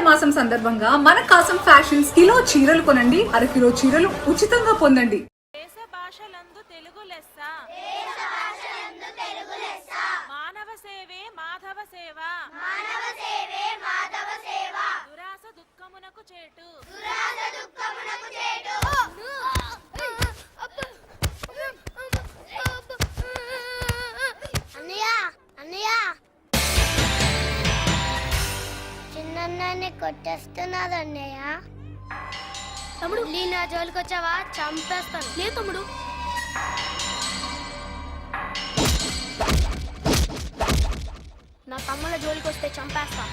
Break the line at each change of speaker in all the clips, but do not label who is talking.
మాసం సందర్భంగా మన కాసం ఫ్యాషన్స్ కిలో చీరలు కొనండి, అరకిలో చీరలు ఉచితంగా పొందండి.
దేశ భాషలందు తెలుగు లెస్స, మానవ సేవే మాధవ సేవ, దురాస దుఃఖమునకు చేటు.
చిన్నన్నాన్ని కొట్టేస్తున్నారు అన్నయ్య. తమ్ముడు నీ నా జోలికి వచ్చావా చంపేస్తాను. లే తమ్ముడు. నా తమ్ముళ్ళ జోలికి వస్తే చంపేస్తా.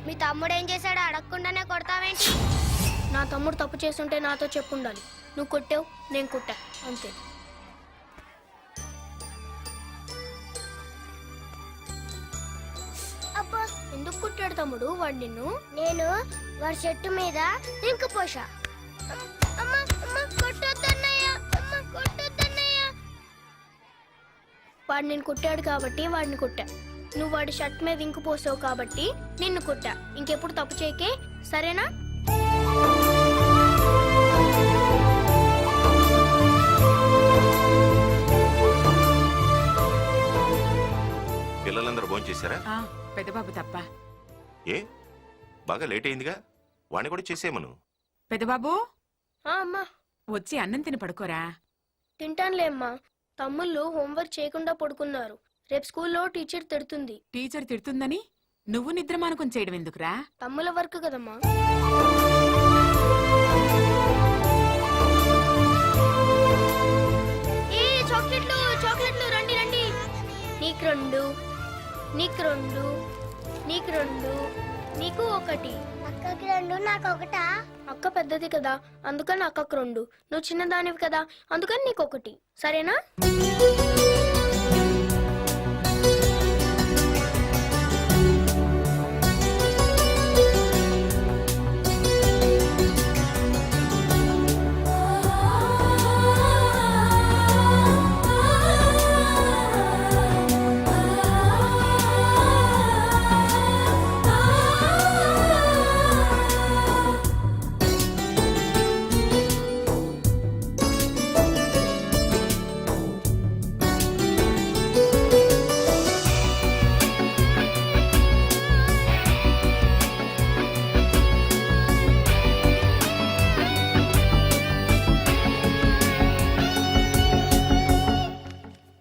మీ తమ్ముడు ఏం చేశాడో అడగకుండానే కొడతావేంటి? నా తమ్ముడు తప్పు చేస్తుంటే నాతో చెప్పుండాలి. నువ్వు కొట్టావు, నేను కొట్టా, అంతే. అబ్బా, ఎందుకు కుట్టాడు తమ్ముడు వాడు నిన్ను? నేను వాడి చెట్టు మీద ఇంక పోషా. వాడు నేను కుట్టాడు కాబట్టి వాడిని కుట్టా. నువ్వు వాడి షర్ట్ మీద ఇంకు పోసావు కాబట్టి నిన్ను కుట్టా. ఇంకెప్పుడు తప్పు చేయకే, సరేనా?
పిల్లలందరూ భోజనం చేశారా?
పెద్దబాబు తప్ప.
ఏ బాగా లేట్ అయిందిగా, వాణ్ణి కూడా చేసేమను.
పెద్దబాబు
అమ్మా,
వచ్చి అన్నం తిని పడుకోరా.
తింటానులే అమ్మా. తమ్ముళ్ళు హోంవర్క్ చేయకుండా పడుకున్నారు. రేపు స్కూల్లో టీచర్ తిడుతుంది.
టీచర్ తిడుతుందని నువ్వు నిద్ర మానుకొని చేయడం ఎందుకురా?
తమ్ముల వర్క్ కదమ్మా. చాక్లెట్లు చాక్లెట్లు, రండి రండి. నీకు రెండు, నీకు రెండు, నీకు రెండు, నీకు ఒకటి. అక్కకి రెండు, నాకు ఒకటా? అక్క పెద్దది కదా, అందుకని అక్కకు రెండు. నువ్వు చిన్నదానివి కదా, అందుకని నీకు ఒకటి. సరేనా?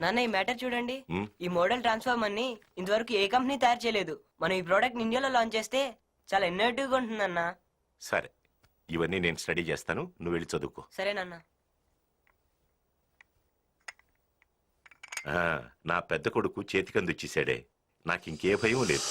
నాన్న, ఈ మ్యాటర్ చూడండి. ఈ మోడల్ ట్రాన్స్ఫార్మర్ ని ఇంతవరకు ఏ కంపెనీ తయారు చేయలేదు. మనం ఈ ప్రోడక్ట్ ఇండియాలో లాంచ్ చేస్తే చాలా ఇన్నోవేటివ్ గా ఉంటుందన్నా.
సరే, ఇవన్నీ నేను స్టడీ చేస్తాను, నువ్వు వెళ్ళి చదువుకో.
సరేనన్నా.
నా పెద్ద కొడుకు చేతికందిచ్చేసాడే, నాకు ఇంకే భయం లేదు.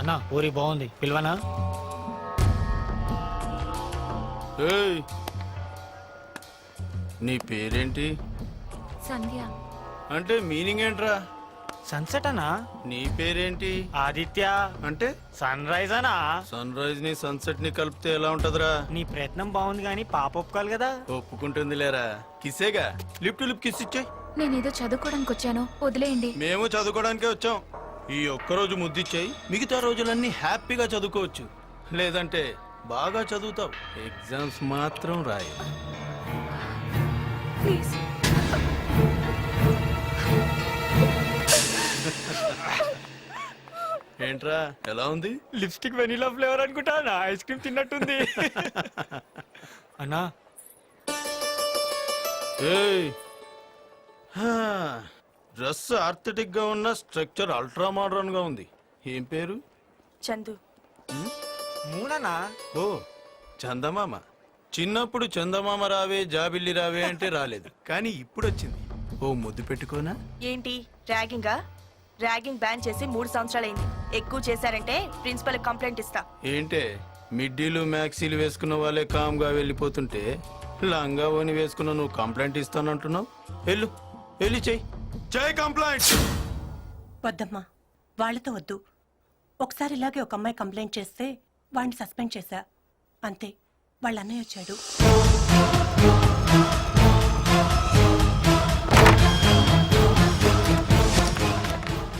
అన్నా పూరి బాగుంది, పిలవనా?
నీ పేరేంటి?
సంధ్య.
అంటే మీనింగ్ ఏంట్రా?
సన్సెట్ అన్నా.
నీ పేరేంటి?
ఆదిత్య.
అంటే
సన్ రైజ్ అనా.
సన్ రైజ్ ని సన్సెట్ ని కలిపితే ఎలా ఉంటదిరా?
నీ ప్రయత్నం బాగుంది కానీ పాప ఒప్పుకోవాలి కదా.
ఒప్పుకుంటుంది లేరా, కిసేగా. లిప్ టు లిప్ కిస్ ఇచ్చాయి.
నేనేదో చదువుకోవడానికి వచ్చాను, వదిలేయండి.
మేము చదువుకోవడానికే వచ్చాం. ఈ ఒక్కరోజు ముద్దిచ్చాయి, మిగతా రోజులన్నీ హ్యాపీగా చదువుకోవచ్చు. లేదంటే బాగా చదువుతావు, ఎగ్జామ్స్ మాత్రం రాయి.
ప్లీజ్.
ఏంట్రా, ఎలా ఉంది?
లిప్స్టిక్ వెనిలా ఫ్లేవర్ అనుకుంటా, నా ఐస్ క్రీమ్ తిన్నట్టుంది. అన్నా
డ్రెస్ ఆర్థెటిక్ గా ఉన్న, స్ట్రక్చర్ అల్ట్రా మోడర్న్ గా ఉంది. ఏం పేరు?
చందు.
మూననా?
ఓ చందమామ. చిన్నప్పుడు చందమామ రావే జాబిల్లి రావే అంటే రాలేదు, కానీ ఇప్పుడు వచ్చింది. ఓ ముద్దు పెట్టుకోనా?
ఏంటి ర్యాగింగా? ర్యాగింగ్ బ్యాన్ చేసి 3 సంవత్సరాలైంది. ఎక్కువ చేశారంటే ప్రిన్సిపల్ కంప్లైంట్ ఇస్తా.
ఏంటే మిడ్డీలు మ్యాక్సీలు వేసుకున్న వాళ్ళే కామ్గా వెళ్ళిపోతుంటే లంగా ఓని వేసుకున్న నువ్వు కంప్లైంట్ ఇస్తానంటున్నావు? వెళ్ళు, వెళ్ళి చెయ్యి కంప్లైంట్.
వద్దమ్మా, వాళ్ళతో వద్దు. ఒకసారి ఇలాగే ఒక అమ్మాయి కంప్లైంట్ చేస్తే వాడిని సస్పెండ్ చేశా, అంతే. వాళ్ళ అన్నయ్య వచ్చాడు.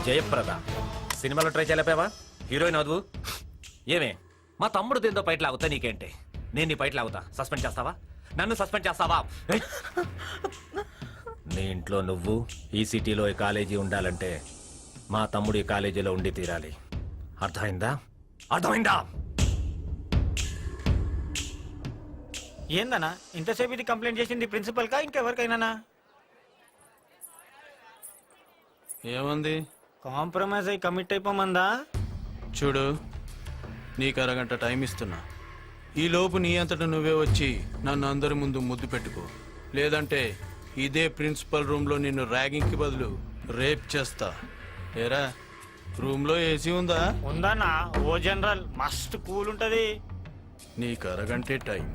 జయప్రద సినిమాలో ట్రై చేయలేపావా? హీరోయిన్ వద్దు. ఏమే మా తమ్ముడు దీంతో బయట లాగుతా, నీకేంటి? నేను నీ బయట లాగుతా, సస్పెండ్ చేస్తావా? నన్ను సస్పెండ్ చేస్తావా? ఏయ్! నీ ఇంట్లో నువ్వు ఈ సిటీలో ఈ కాలేజీ ఉండాలంటే మా తమ్ముడు ఈ కాలేజీలో ఉండి తీరాలి. అర్థమైందా? అర్థమైందా?
ఏందన్నా ఇంతసేపు ఇది కంప్లైంట్ చేసింది ప్రిన్సిపల్ కా ఇంకెవరికైనా?
ఏమంది?
కాంప్రమైజ్ అయి కమిట్ అయిపోమందా?
చూడు, నీకు అరగంట టైం ఇస్తున్నా. ఈ లోపు నీ అంతటా నువ్వే వచ్చి నన్ను అందరి ముందు ముద్దు పెట్టుకో, లేదంటే ఇదే ప్రిన్సిపల్ రూమ్లో నిన్ను ర్యాగింగ్కి బదులు రేప్ చేస్తా. ఏరా, రూమ్లో ఏసీ ఉందా?
ఉందన్నా, ఓ జనరల్ మస్త్ కూల్ ఉంటది.
నీకు అరగంటే టైం.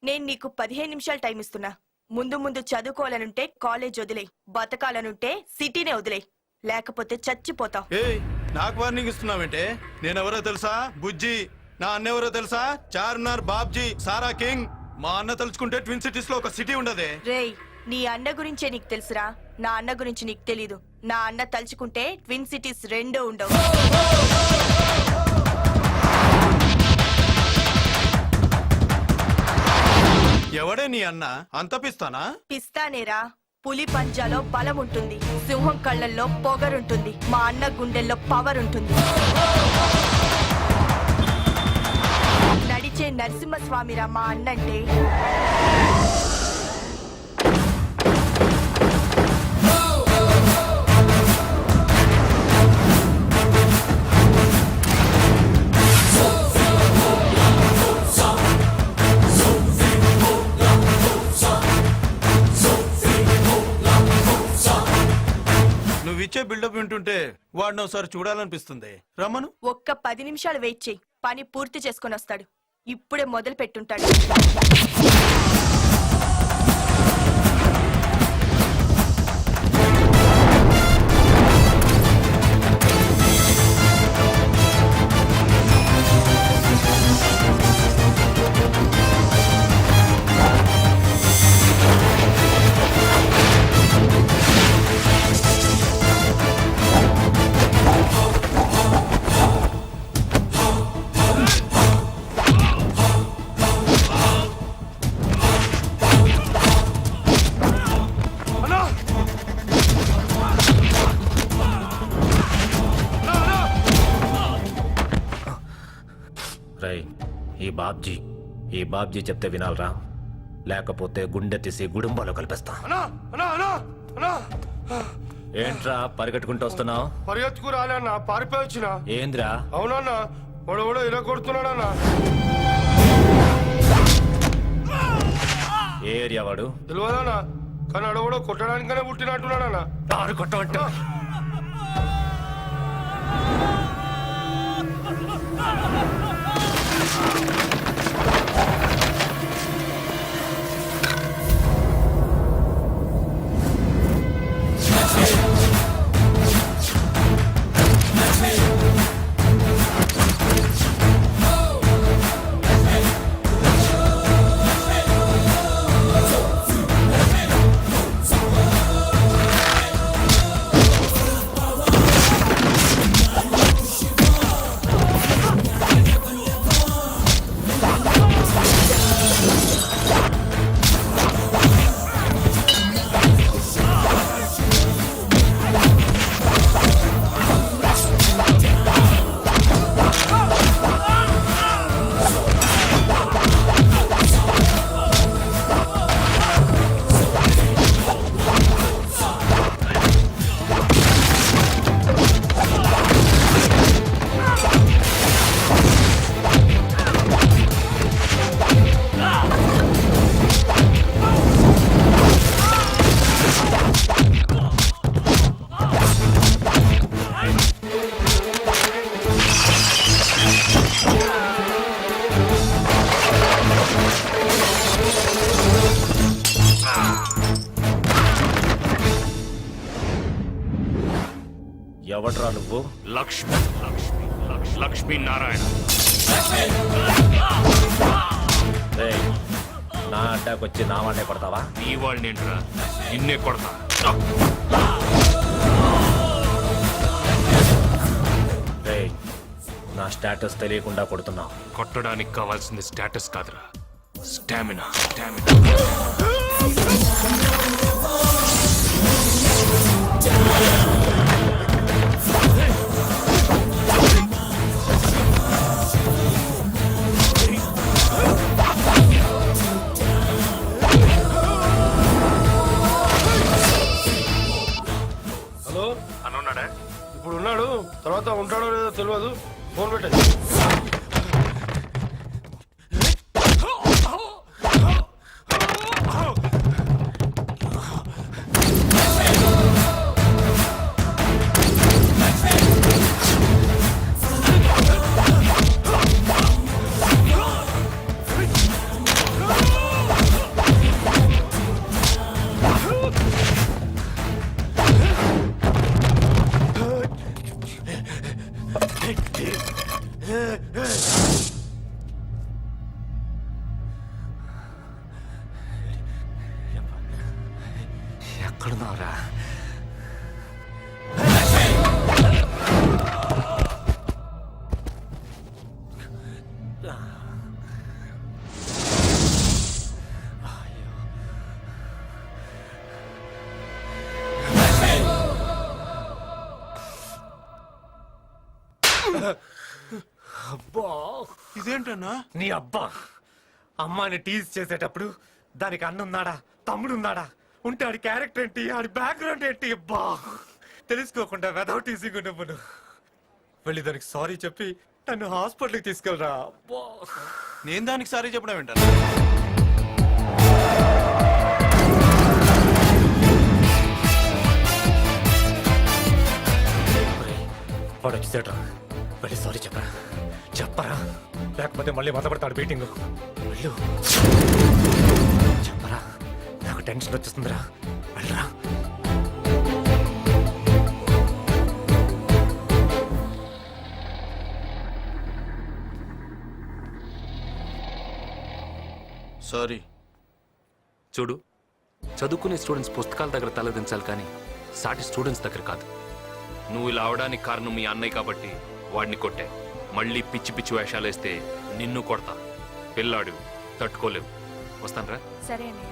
నేను నీకు 15 నిమిషాలు టైం ఇస్తున్నా. ముందు ముందు చదువుకోవాలనుంటే కాలేజ్ వదిలే, బతకాలనుంటే సిటీనే వదిలే, లేకపోతే చచ్చిపోతావు.
ఏయ్, నాకు వార్నింగ్ ఇస్తున్నావేంటే? నేనెవరో తెలుసా? బుజ్జి. నా అన్నెవరో తెలుసా? చార్మినార్ బాబ్జీ, సారా కింగ్. మా అన్న తలుచుకుంటే ట్విన్ సిటీస్ లో ఒక సిటీ ఉండదే.
రేయ్, నీ అన్న గురించే నీకు తెలుసురా, నా అన్న గురించి నీకు తెలీదు. నా అన్న తలుచుకుంటే ట్విన్ సిటీస్ 2 ఉండవు.
ఎవడే నీ అన్న? అంత పిస్తానా?
పిస్తానేరా, పులి పంజాలో బలం ఉంటుంది, సింహం కళ్ళల్లో పొగరుంటుంది, మా అన్న గుండెల్లో పవర్ ఉంటుంది. నడిచే నరసింహస్వామిరా మా అన్నంటే.
నువ్విచ్చే బిల్డప్ వింటుంటే వాడిని ఒకసారి చూడాలనిపిస్తుంది. రమ్మను.
ఒక్క 10 నిమిషాలు వెయిట్ చేయి, పని పూర్తి చేసుకొని వస్తాడు. ఇప్పుడే మొదలు పెట్టుంటాడు.
రై, ఈ బాబ్జీ చెప్తే వినాలరా, లేకపోతే గుండె తీసి గుడుంబాలో కలిపేస్తా. ఏంట్రా పరిగెట్టుకుంటూ వస్తున్నావు?
పరిగెత్తుకు రాలేనా, పారిపోయి వచ్చిన.
ఏంద్రా?
అవునన్నా, వాడు ఇలా కొడుతున్నాడన్నా.
ఏ ఏరియా వాడు?
తెలియదన్నా, కానీ అడవడో కొట్టడానికనే పుట్టినట్టున్నాడన్నా.
దారు కొట్టమంటే ఎవడ్రా నువ్వు?
లక్ష్మి లక్ష్మి లక్ష్మీ నారాయణ.
రేయ్, నా అడ్డాకొచ్చి నా వాడే కొడతావా?
ఈ వాళ్ళని ఏంట్రా నిన్నే కొడతా.
రేయ్, నా స్టేటస్ తెలియకుండా కొడుతున్నావు.
కొట్టడానికి కావాల్సింది స్టేటస్ కాదురా, స్టామినా.
హలో,
అనున్నాడా?
ఇప్పుడు ఉన్నాడు, తర్వాత ఉంటాడో లేదో తెలియదు. ఫోన్ పెట్టండి.
ఎక్కడున్నావురా? అబ్బా,
ఇదేంటన్నా?
నీ అబ్బా అమ్మాని టీజ్ చేసేటప్పుడు దానికి అన్నున్నాడా, తమ్ముడున్నాడా, ఉంటే ఆడి క్యారెక్టర్ ఏంటి, ఆడి బ్యాక్గ్రౌండ్ ఏంటి? అబ్బా, తెలుసుకోకుండా వెదౌట్ టీజింగ్ నువ్వు వెళ్ళి దానికి సారీ చెప్పి నన్ను హాస్పిటల్కి తీసుకెళ్ళరా. అబ్బా,
నేను దానికి సారీ చెప్పడం ఏంటన్నా?
వాడు వచ్చేసాడు, వెళ్ళి సారీ చెప్పరా, చెప్పరా, లేకపోతే మళ్ళీ మొదలుపెడతాడు బీటింగ్. వెళ్ళు, చెప్పరా, నాకు టెన్షన్ వచ్చేస్తుందిరా, వెళ్ళరా.
సారీ.
చూడు, చదువుకునే స్టూడెంట్స్ పుస్తకాల దగ్గర తలదించాలి కానీ సాటి స్టూడెంట్స్ దగ్గర కాదు. నువ్వు ఇలా అవడానికి కారణం మీ అన్నయ్య కాబట్టి వాడిని కొట్టే. మళ్ళీ పిచ్చి పిచ్చి వేషాలు వేస్తే నిన్ను కొడతా. పిల్లాడు తట్టుకోలేవు. వస్తానరా.
సరే అన్నయ్య.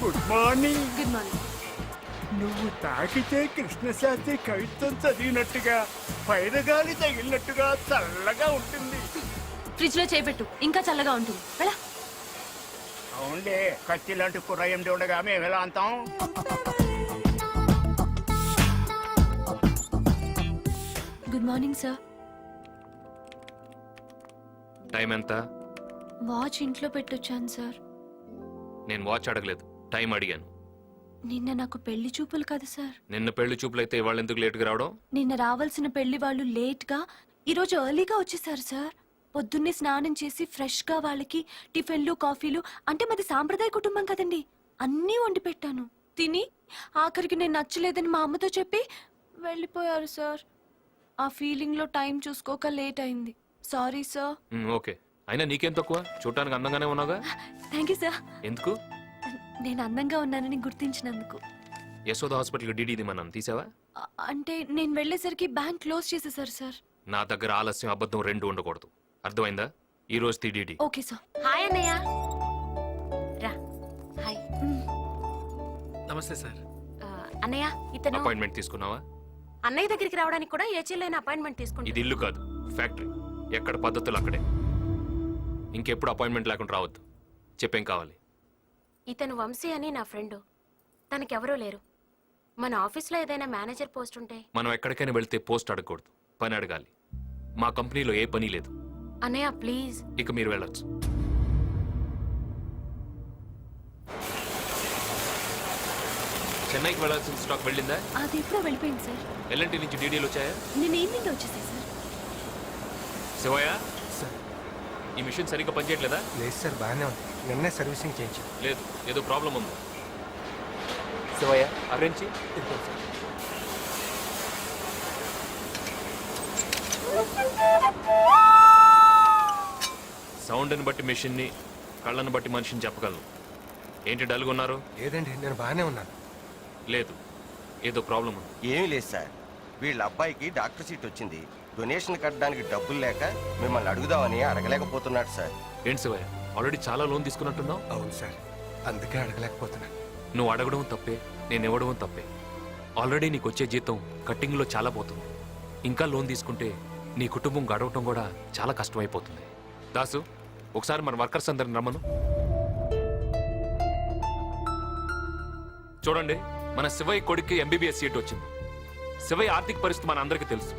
Good morning.
Good morning.
నువ్వు తాకితే కృష్ణశాస్త్రి కవిత్వం చదివినట్టుగా పైరగాలి తగిలినట్టుగా చల్లగా ఉంటుంది.
ఫ్రిడ్జ్ లో చేపెట్టు, ఇంకా చల్లగా ఉంటుంది. వెళ్ళా.
అవునులే, కత్తి లాంటి కుర్రయ్యం ఉండగా మేము ఎలా అంటాం?
Good morning sir.
టైం ఎంత?
వాచ్ ఇంట్లో పెట్టొచ్చాను సార్.
నేను వాచ్ అడగలేదు, టైం అడిగాను.
నిన్న నాకు పెళ్లి చూపులు కదా సార్.
నిన్న పెళ్లి చూపులైతే వాళ్ళు ఎందుకు లేటుగా రావడం?
నిన్న రావాల్సిన పెళ్లి వాళ్ళు లేట్ గా ఈరోజు ఎర్లీగా వచ్చేసారు సార్. పొద్దున్నే స్నానం చేసి ఫ్రెష్ గా వాళ్ళకి టిఫిన్లు కాఫీలు, అంటే మాది సాంప్రదాయ కుటుంబం కదండి, అన్నీ వండి పెట్టాను. తిని ఆఖరికి నేను నచ్చలేదని మా అమ్మతో చెప్పి వెళ్ళిపోయారు సార్. ఆ ఫీలింగ్ లో టైం చూసుకోక లేట్ అయింది. Sorry sir.
ఓకే, అయినా నీకేం తక్కువ, చూడటానికి అందంగానే ఉన్నావుగా.
Thank you sir.
ఎందుకు?
నేను అందంగా ఉన్నానని గుర్తించినందుకు.
యశోద హాస్పిటల్కి డీడీ ఇదిమన్నాను, తీసావా?
అంటే నేను వెళ్ళేసరికి బ్యాంక్ క్లోజ్ చేసేసారు సార్.
నా దగ్గర ఆలస్యం అబద్ధం రెండు ఉండకూడదు, అర్థమైందా? ఈ రోజు డీడీ.
Okay sir.
హాయ్ అన్నయ్య. రా. హాయ్
నమస్తే సార్.
అన్నయ్య, ఇతను
అపాయింట్మెంట్ తీసుకున్నావా?
అన్నయ్య దగ్గరికి రావడానికి కూడా ఏ చెల్లైన అపాయింట్మెంట్ తీసుకుంటా.
ఇది ఇల్లు కాదు, ఫ్యాక్టరీ. ఎక్కడ పద్ధతులు అక్కడే. ఇంకెప్పుడు అపాయింట్మెంట్ లేకుండా రావద్దు. చెప్పేం కావాలి?
ఇతను వంశీ అని నా ఫ్రెండ్. తనకెవరూ లేరు. మన ఆఫీస్లో ఏదైనా మేనేజర్ పోస్ట్ ఉంటే.
మనం ఎక్కడికైనా వెళ్తే పోస్ట్ అడగకూడదు, పని అడగాలి. మా కంపెనీలో ఏ పని లేదు.
అన్నయ్య ప్లీజ్.
ఇక మీరు వెళ్ళొచ్చు. చెన్నైకి వెళ్ళాల్సిన స్టాక్ వెళ్ళిందా?
అది ఎప్పుడో వెళ్ళిపోయింది సార్.
ఎల్ఎన్టీ నుంచి డీడీలు వచ్చాయా?
నేను ఈవినింగ్ వచ్చేసాయి సార్.
శివయ్య, ఈ మిషన్ సరిగ్గా పనిచేయట్లేదా?
లేదు సార్, బాగానే ఉంది. నిన్నే సర్వీసింగ్ చేయించాం.
లేదు, ఏదో ప్రాబ్లం ఉంది. శివయ్య, అరేంజ్ సౌండ్ని బట్టి మిషన్ని, కళ్ళను బట్టి మనిషిని చెప్పగలను. ఏంటి డల్గా ఉన్నారు?
లేదండి, నేను బాగానే ఉన్నాను.
లేదు, ఏదో ప్రాబ్లం ఉంది.
ఏమీ లేదు సార్, వీళ్ళ అబ్బాయికి డాక్టర్ సీట్ వచ్చింది. డొనేషన్ కట్టడానికి డబ్బులు లేక మిమ్మల్ని అడుగుదామని అడగలేకపోతున్నాడు సార్.
ఏంటి శివయ్య, ఆల్రెడీ చాలా లోన్ తీసుకున్నట్టున్నావు?
అవును సార్, అందుకే అడగలేకపోతున్నాను.
నువ్వు అడగడం తప్పే, నేను ఇవ్వడం తప్పే. ఆల్రెడీ నీకు వచ్చే జీతం కట్టింగ్లో చాలా పోతుంది. ఇంకా లోన్ తీసుకుంటే నీ కుటుంబం గడవటం కూడా చాలా కష్టమైపోతుంది. దాసు, ఒకసారి మన వర్కర్స్ అందరిని రమ్మను. చూడండి, మన శివయ్య కొడుక్కి ఎంబీబీఎస్ సీట్ వచ్చింది. శివయ్య ఆర్థిక పరిస్థితి మన అందరికీ తెలుసు.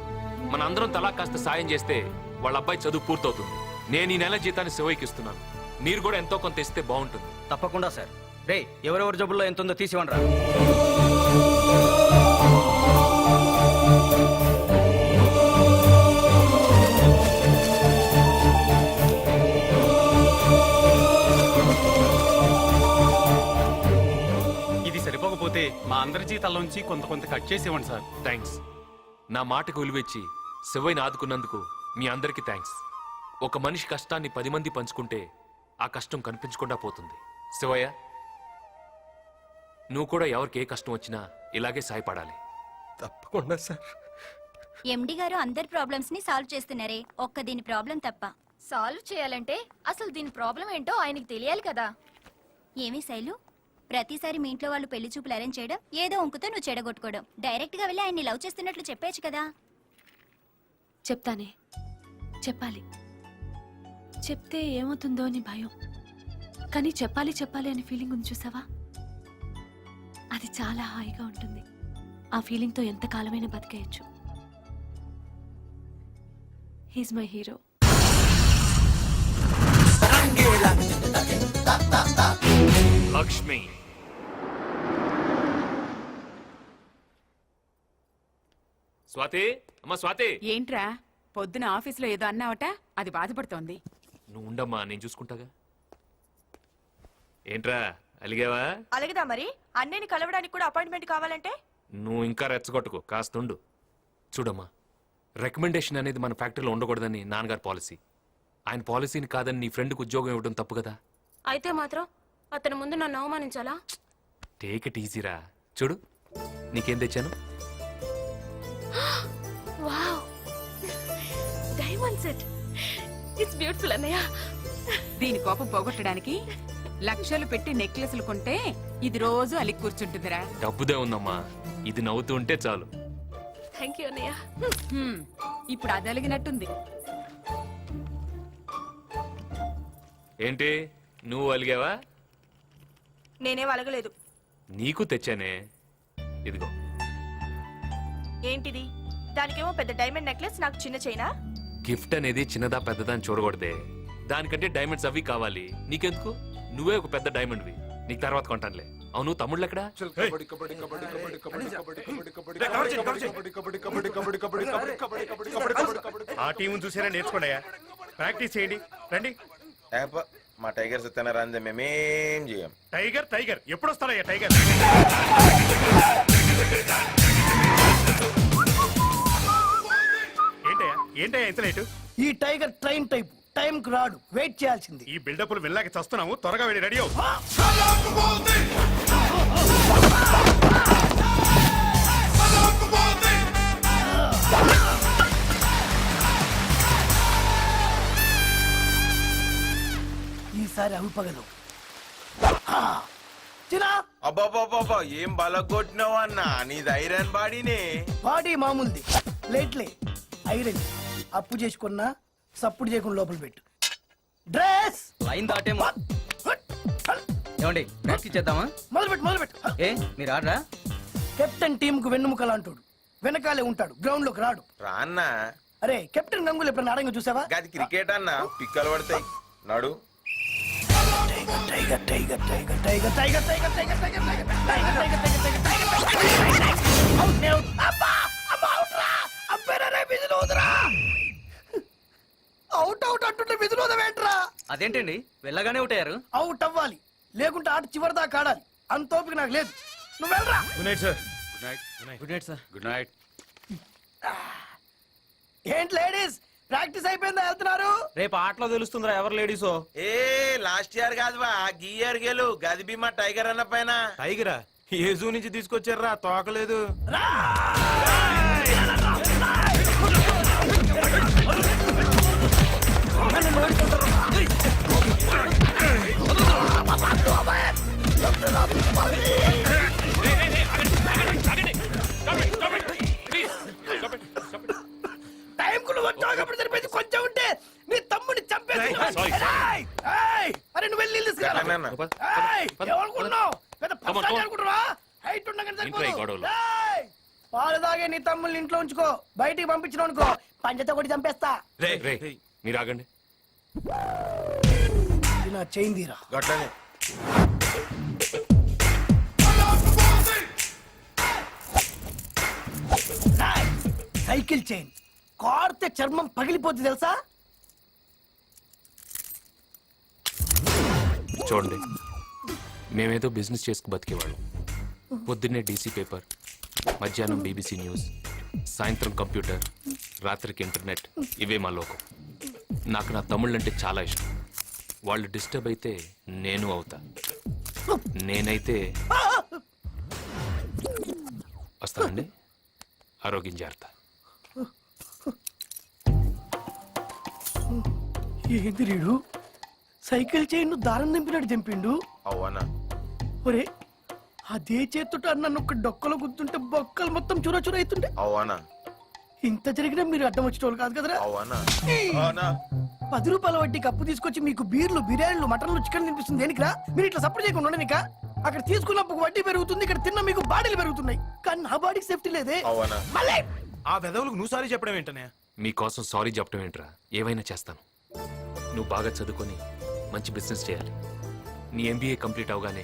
మన అందరం తలా కాస్త సాయం చేస్తే వాళ్ళ అబ్బాయి చదువు పూర్తవుతుంది. నేను ఈ నెల జీతాన్ని శివయ్యకి ఇస్తున్నాను. మీరు కూడా ఎంతో కొంత ఇస్తే బాగుంటుంది.
తప్పకుండా సార్. రే, ఎవరెవరి జబ్బుల్లో ఎంత ఉందో తీసివ్వండి రా.
ఇది సరిపోకపోతే మా అందరి జీతాల్లోంచి కొంత కట్ చేసి ఇవ్వండి సార్.
థ్యాంక్స్. నా మాటకు విలువిచ్చి శివయ్యని ఆదుకున్నందుకు మీ అందరికీ థ్యాంక్స్. ఒక మనిషి కష్టాన్ని 10 మంది పంచుకుంటే ఆ కష్టం కనిపించకుండా పోతుంది. శివయ్య, నువ్వు కూడా ఎవరికి ఏ కష్టం వచ్చినా ఇలాగే సాయపడాలి.
తప్పకుండా సార్.
ఎండి గారు అందరి ప్రాబ్లమ్స్ ని సాల్వ్ చేస్తున్నారే, ఒక్క దీని ప్రాబ్లం తప్ప. సాల్వ్ చేయాలంటే అసలు దీని ప్రాబ్లం ఏంటో ఆయనకి తెలియాలి కదా. ఏమి శైలు, ప్రతిసారి మీ ఇంట్లో వాళ్ళు పెళ్లి చూపులు అరేంజ్ చేయడం, ఏదో ఉంకుతో నువ్వు చెడగొట్టుకోవడం. డైరెక్ట్ గా వెళ్ళి ఆయన్ని లవ్ చేస్తున్నట్లు చెప్పేచ్చు కదా.
చెప్తానే, చెప్పాలి. చెప్తే ఏమవుతుందో అని భయం, కానీ చెప్పాలి అని ఫీలింగ్ ఉంది చూసావా, అది చాలా హాయిగా ఉంటుంది. ఆ ఫీలింగ్తో ఎంత కాలమైనా బతికేయచ్చు. He's my hero.
Lakshmi, Swathi, అమ్మా స్వాతి.
ఏంట్రా పొద్దున ఆఫీసులో ఏదో అన్నావట, అది బాధపడుతోంది.
నువ్వు ఉండమ్మా, నేను చూసుకుంటాగా. ఏంట్రా అలిగావా?
అలాగేదా మరి, అన్నయ్యని కలవడానికి కూడా అపాయింట్మెంట్ కావాలంటే?
నువ్వు ఇంకా రెచ్చగొట్టుకో, కాస్తుండు. చూడమ్మా, రికమెండేషన్ అనేది మన ఫ్యాక్టరీలో ఉండకూడదని నాన్నగారి పాలసీ. ఆయన పాలసీని కాదని నీ ఫ్రెండ్కి ఉద్యోగం ఇవ్వడం తప్పు కదా.
అయితే మాత్రం అతని ముందు నన్ను అవమానించాలా?
Take it ఈజీరా. చూడు, నీకేం తెచ్చాను.
Wow, diamond set. It's beautiful అన్నయ్య.
దీని కోపం పోగొట్టడానికి లక్షలు పెట్టి నెక్లెస్లు కొంటే ఇది రోజు అలిగి కూర్చుంటుందిరా.
డబ్బుదే ఉందమ్మా, ఇది నవ్వుతూ ఉంటే చాలు.
థ్యాంక్ యూ అన్నయ్య.
ఇప్పుడు అది అలిగినట్టుంది.
ఏంటి, నువ్వు అలిగావా?
నేనేం అలగలేదు.
నీకు తెచ్చానే, ఇదిగో.
ఏంటిది? దానికేమో పెద్ద డైమండ్ నెక్లెస్, నాకు చిన్న చైనా.
గిఫ్ట్ అనేది చిన్నదా పెద్దదా అని చూడకూడదే. దానికంటే డైమండ్స్ అవి కావాలి. నీకెందుకు? నువ్వే ఒక పెద్ద డైమండ్వి. నీకు తర్వాత కొంటానులే. అవును, తమ్ముళ్ళు ఎక్కడా?
ఆ టీం చూసేనా నేర్చుకోండి, ప్రాక్టీస్ చేయండి. రండి.
మా టైగర్స్ తినరా అందే, మేమేం చేయం.
టైగర్ ఎప్పుడు వస్తారయ్యా? టైగర్ ఏంటయ్యా ఇంత లేటు?
ఈ టైగర్ ట్రైన్ టైప్, టైం కు రాడు, వెయిట్ చేయాల్సింది.
ఈ బిల్డప్లు వెళ్ళాక చస్తున్నాము. త్వరగా వెళ్ళి రెడీ అవు.
ఈసారి అవి పగలు. చిరా
అబ్బాబాబా, ఏం బలగొట్టినావు అన్నా, నీది ఐరన్ బాడీనే.
బాడీ మామూలుది, లేట్లే ఐరన్. అప్పు చేసుకున్నా సప్పుడు చేయకుండా లోపల పెట్టు. డ్రెస్
లైన్ దాటేమో. ఏమండి, ప్రాక్టీస్ చేద్దామా?
మొదలుపెట్టు.
ఏ మీరు ఆడరా?
కెప్టెన్ టీమ్ కు వెన్నుముకలా అంటాడు, వెనకాలే ఉంటాడు, గ్రౌండ్ లోకి రాడు.
రాన్నా,
అరే కెప్టెన్ గంగులు ఎప్పుడైనా ఆడంగా చూసావా?
గది క్రికెట్ అన్నా, పిక్కలు పడతాయి. నడు.
Tiger tiger tiger tiger tiger tiger tiger tiger tiger tiger tiger tiger tiger out out అంటుంటే విధులోదవేంట్రా?
అదేంటండి వెళ్ళగానే ఉంటారు.
అవుట్ అవ్వాలి, లేకుంటే ఆట చివరి దాకా ఆడాలి. అంత ఓపిక నాకు లేదు. నువ్వు వెళ్ళరా.
Good night sir.
Good night sir.
Good night.
ఏంటి లేడీస్, ప్రాక్టీస్ అయిపోయిందా? వెళ్తున్నారు?
రేపు ఆటలో తెలుస్తుందిరా ఎవరు లేడీసో.
ఏ లాస్ట్ ఇయర్ కాదు బా, గీ ఇయర్ గెలు గది బీమా టైగర్ అన్న పైన.
టైగరా? ఏ జూ నుంచి తీసుకొచ్చారా? తోకలేదు.
టైంకు నువ్వు వచ్చావు కాబట్టి సరిపోయింది. కొంచెం ఉంటే నీ తమ్ముడిని చంపేసి. అరే నువ్వు వెళ్ళి తీసుకురా. ఏమనుకుంటున్నావు? పెద్ద పర్సనాలిటీ అనుకుంటున్నావా? హైట్ ఉండగానే సరిపోదు. పాలు తాగే నీ తమ్ముల్ని ఇంట్లో ఉంచుకో, బయటికి పంపించిన అనుకో పంచతో కొట్టి చంపేస్తా.
మీరు ఆగండి.
ఇది నా చైన్ తీరా.
గట్లనే
సైకిల్ చైన్ కార్తే చర్మం పగిలిపోద్ది తెలుసా?
చూడండి, మేమేదో బిజినెస్ చేసుకు బతికేవాళ్ళం. పొద్దున్నే డీసీ పేపర్, మధ్యాహ్నం బీబీసీ న్యూస్, సాయంత్రం కంప్యూటర్, రాత్రికి ఇంటర్నెట్. ఇవే మా లోకం. నాకు నా తమ్ముళ్ళంటే చాలా ఇష్టం. వాళ్ళు డిస్టర్బ్ అయితే నేను అవుతా. నేనైతే వస్తానండి. ఆరోగ్యం జాగ్రత్త.
ఏంది రీడు, సైకిల్ చైన్ దారం దింపినట్టు దింపిండు.
అవునా?
ఒరే అదే చేతుట నన్ను ఒక డొక్కలో గుద్దుంటే బొక్కలు మొత్తం చుర చుర అవుతుండే.
అవునా?
ఇంత జరిగినా మీరు అడ్డం వచ్చేటోళ్ళు కాదు కదరా.
అవునా?
10 రూపాయల వడ్డీకి అప్పు తీసుకొచ్చి మీకు బీర్లు, బిర్యానీలు, మటన్లు, చికెన్ తినిపిస్తుంది దేనికిరా? మీరు ఇట్లా సపోర్ట్ చేయకుండా ఉండనిక. అక్కడ తీసుకున్నప్పుడు వడ్డీ పెరుగుతుంది, ఇక్కడ తిన్న మీకు బాడీలు పెరుగుతున్నాయి. కానీ నా బాడీకి సేఫ్టీ లేదే.
అవునా?
మళ్ళీ
ఆ వెదవులకు నువ్వు సారీ చెప్పడం ఏంటనే?
మీకోసం సారీ చెప్పడం ఏంట్రా? ఏవైనా చేస్తాను. నువ్వు బాగా చదువుకొని మంచి బిజినెస్ చేయాలి. నీ ఎంబీఏ కంప్లీట్ అవగానే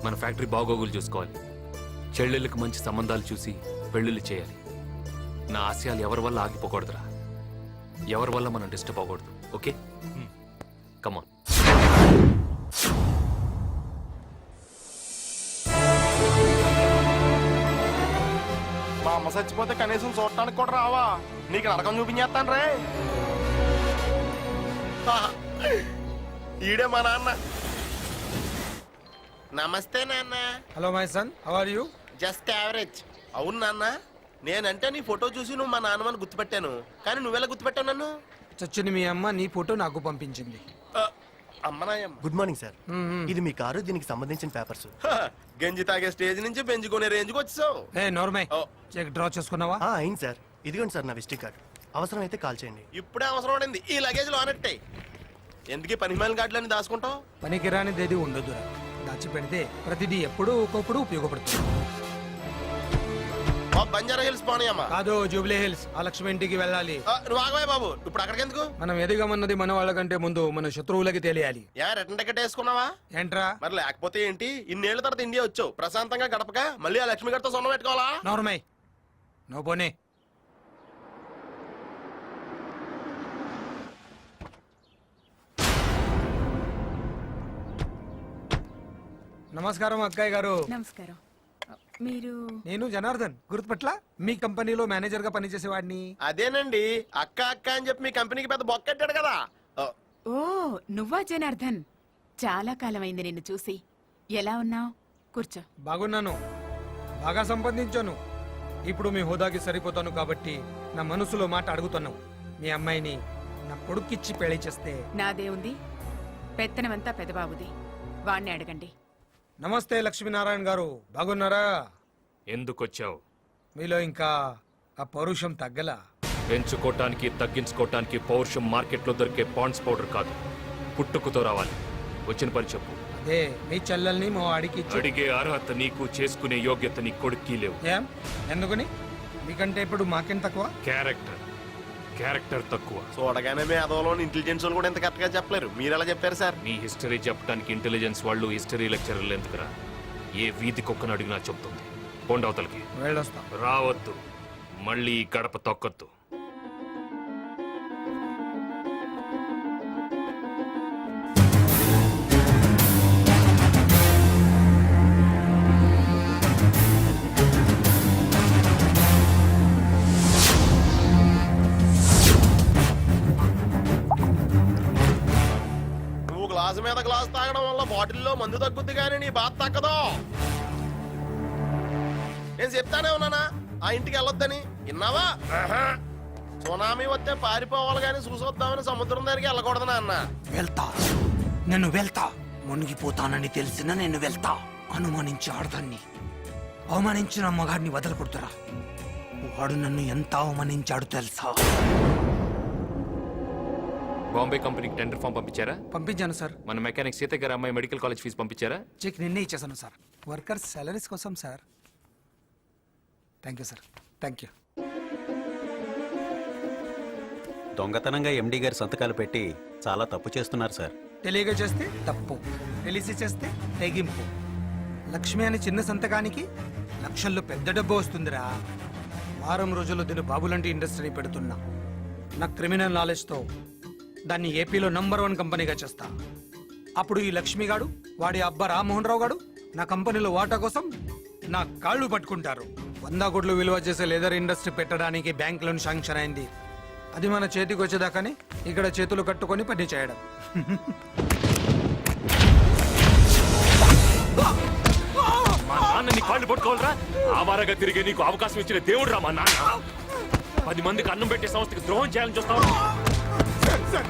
మన ఫ్యాక్టరీ బాగోగులు చూసుకోవాలి. చెల్లెళ్ళకి మంచి సంబంధాలు చూసి పెళ్ళిళ్ళు చేయాలి. నా ఆశయాలు ఎవరి వల్ల ఆగిపోకూడదురా. ఎవరి వల్ల మనం డిస్టర్బ్ అవ్వకూడదు. ఓకే, కమాన్.
మా అమ్మ చచ్చిపోతే కనీసం చూడటానికి కూడా రావా? నీకు నరకం చూపించేస్తాను రే. ఈడే మా నాన్న. నమస్తే నాన్న.
Hello my son, how are you?
Just average. అవును నాన్న, నేనంటే నీ ఫోటో చూసి నువ్వు మా నాన్నమని గుర్తుపెట్టాను. కానీ నువ్వెలా గుర్తుపెట్టావు నన్ను?
చచ్చిన మీ అమ్మ నీ ఫోటో నాకు పంపించింది.
అమ్మనాయమ్మ.
Good morning sir. ఇది మీ కారు, దీనికి సంబంధించిన పేపర్స్.
గంజి తాగే స్టేజ్ నుంచి పెంచుకునే రేంజ్కి వచ్చావు.
ఏ నోర్మై, చెక్ డ్రా చేసుకున్నావా?
అయింది సార్. ఇదిగోండి సార్ నా విజిటింగ్ కార్డు. అవసరం అయితే కాల్ చేయండి.
ఇప్పుడే అవసరం పడింది. ఈ లగేజ్ లో అనట్టే. ఎందుకు పనిమాల కార్డులని దాచుకుంటావు?
పనికిరానిదేది ఉండదురా. దాచి పెడితే ప్రతిదీ ఎప్పుడు ఒక్కొప్పుడు ఉపయోగపడుతుంది.
బంజారా హిల్స్ పోనీయమ్మా.
కాదు, జూబ్లీ హిల్స్. ఆ లక్ష్మి ఇంటికి వెళ్ళాలి.
నువ్వు ఆగవే బాబు, ఇప్పుడు అక్కడికి ఎందుకు?
మనం ఎదిగమన్నది మన వాళ్ళకంటే ముందు మన శత్రువులకి తెలియాలి.
రిటర్న్ టికెట్ వేసుకున్నావా?
ఏంట్రా?
మరి లేకపోతే ఏంటి? ఇన్నేళ్ల తర్వాత ఇండియా వచ్చావు, ప్రశాంతంగా గడపక మళ్ళీ ఆ లక్ష్మి గారితో సొన్న పెట్టుకోవాలా?
నోర్మై, నో పోనీ. నమస్కారం అక్కయ్య గారు.
నమస్కారం. మీరు?
నేను జనార్దన్, గుర్తుపట్ల? మీ కంపెనీలో మేనేజర్ గా పనిచేసేవాడిని.
అదేనండి, అక్క అక్క అని చెప్పి మీ కంపెనీకి పెద్ద బొక్కెట్టాడు కదా.
ఓ నువ్వా జనార్దన్? చాలా కాలమైంది నిన్ను చూసి. ఎలా ఉన్నావు? కూర్చో.
బాగున్నాను, బాగా సంపాదించాను. ఇప్పుడు మీ హోదాకి సరిపోతాను కాబట్టి నా మనసులో మాట అడుగుతున్నావు. మీ అమ్మాయిని నా కొడుక్కిచ్చి పెళ్లి చేస్తే.
నాదే ఉంది, పెత్తనమంతా పెదబాబుది. వాణ్ణి అడగండి.
నమస్తే లక్ష్మీనారాయణ గారు, బాగున్నారా?
ఎందుకొచ్చావు?
మీలో ఇంకా ఆ పౌరుషం తగ్గలా?
పెంచుకోవటానికి తగ్గించుకోవటానికి పౌరుషం మార్కెట్లో దొరికే పాండ్స్ పౌడర్ కాదు, పుట్టుకతో రావాలి. వచ్చిన పని చెప్పు.
అదే మీ చెల్లెల్ని మా వాడికి
అడిగే అర్హత నీకు, చేసుకునే యోగ్యత నీ కొడుక్కి లేవు.
ఏం? ఎందుకని? మీకంటే ఇప్పుడు మాకేం తక్కువ?
క్యారెక్టర్ క్యారెక్టర్ తక్కువ.
చూడగానే మీ అదోలోని ఇంటెలిజెన్స్ వాళ్ళు కూడా ఇంత కరెక్ట్ గా చెప్పలేరు. మీరు ఎలా చెప్పారు సార్?
నీ హిస్టరీ చెప్పడానికి ఇంటెలిజెన్స్ వాళ్ళు హిస్టరీ లెక్చరర్లు ఎందుకురా? ఏ వీధి కుక్కను అడిగినా చెప్తుంది. కొండవతలకి
వెళ్ళొస్తా.
రావద్దు, మళ్ళీ ఈ గడప తొక్కద్దు.
నువ్వు గ్లాసు మీద గ్లాస్ తాగడం వల్ల బాటిల్లో మందు తగ్గుద్ది కానీ నీ బాధ తగ్గదు. నేను చెప్తానే ఉన్నానా ఆ ఇంటికి వెళ్ళొద్దని? విన్నావా? సునామీ వస్తే పారిపోవాలి కానీ చూసొద్దామని సముద్రం దగ్గరికి వెళ్ళకూడదనా అన్న.
వెళ్తా, నేను వెళ్తా. మునిగిపోతానని తెలిసిన నేను వెళ్తా. అనుమానించి ఆడదాన్ని అవమానించిన మగాడిని వదలకూడదురా. వాడు నన్ను ఎంత అవమానించాడు తెలుసా?
బాంబే కంపెనీకి టెండర్ ఫామ్ పంపించారా?
పంపించాను సార్.
మన మెకానిక్ సీత గారు అమ్మాయి మెడికల్ కాలేజ్ ఫీజు పంపించారా?
చెక్ నిన్నే ఇచ్చేసాను సార్. వర్కర్స్ సాలరీస్ కోసం sir. Thank you sir. Thank you.
దొంగతనంగా ఎండి గారి సంతకాలు పెట్టి చాలా తప్పు చేస్తున్నారు సార్.
తెలియక చేస్తే తప్పు, తెలిసి చేస్తే తెగింపు. లక్ష్మి అనే చిన్న సంతకానికి లక్షల్లో పెద్ద డబ్బు వస్తుందిరా. వారం రోజుల్లో దీని బాబులాంటి ఇండస్ట్రీ పెడుతున్నా. నా క్రిమినల్ నాలెడ్జ్తో దాన్ని ఏపీలో నంబర్ 1 కంపెనీగా చేస్తా. అప్పుడు ఈ లక్ష్మిగాడు వాడి అబ్బా రామ్మోహన్ రావు గాడు నా కంపెనీలో వాటా కోసం నా కాళ్ళు పట్టుకుంటారు. 100 కోట్లు విలువ చేసే లెదర్ ఇండస్ట్రీ పెట్టడానికి బ్యాంక్ లోన్ శాంక్షన్ అయింది. అది మన చేతికి వచ్చేదాకానే ఇక్కడ చేతులు కట్టుకొని పని చేయడం.
మా నాన్న నీ కాళ్ళు పట్టుకోవాలరా? ఆవారగా తిరిగే నీకు అవకాశం ఇచ్చిన దేవుడు రా మా నాన్న. 10 మందికి అన్నం పెట్టే సంస్థకి ద్రోహం చేయాలని చూస్తావు.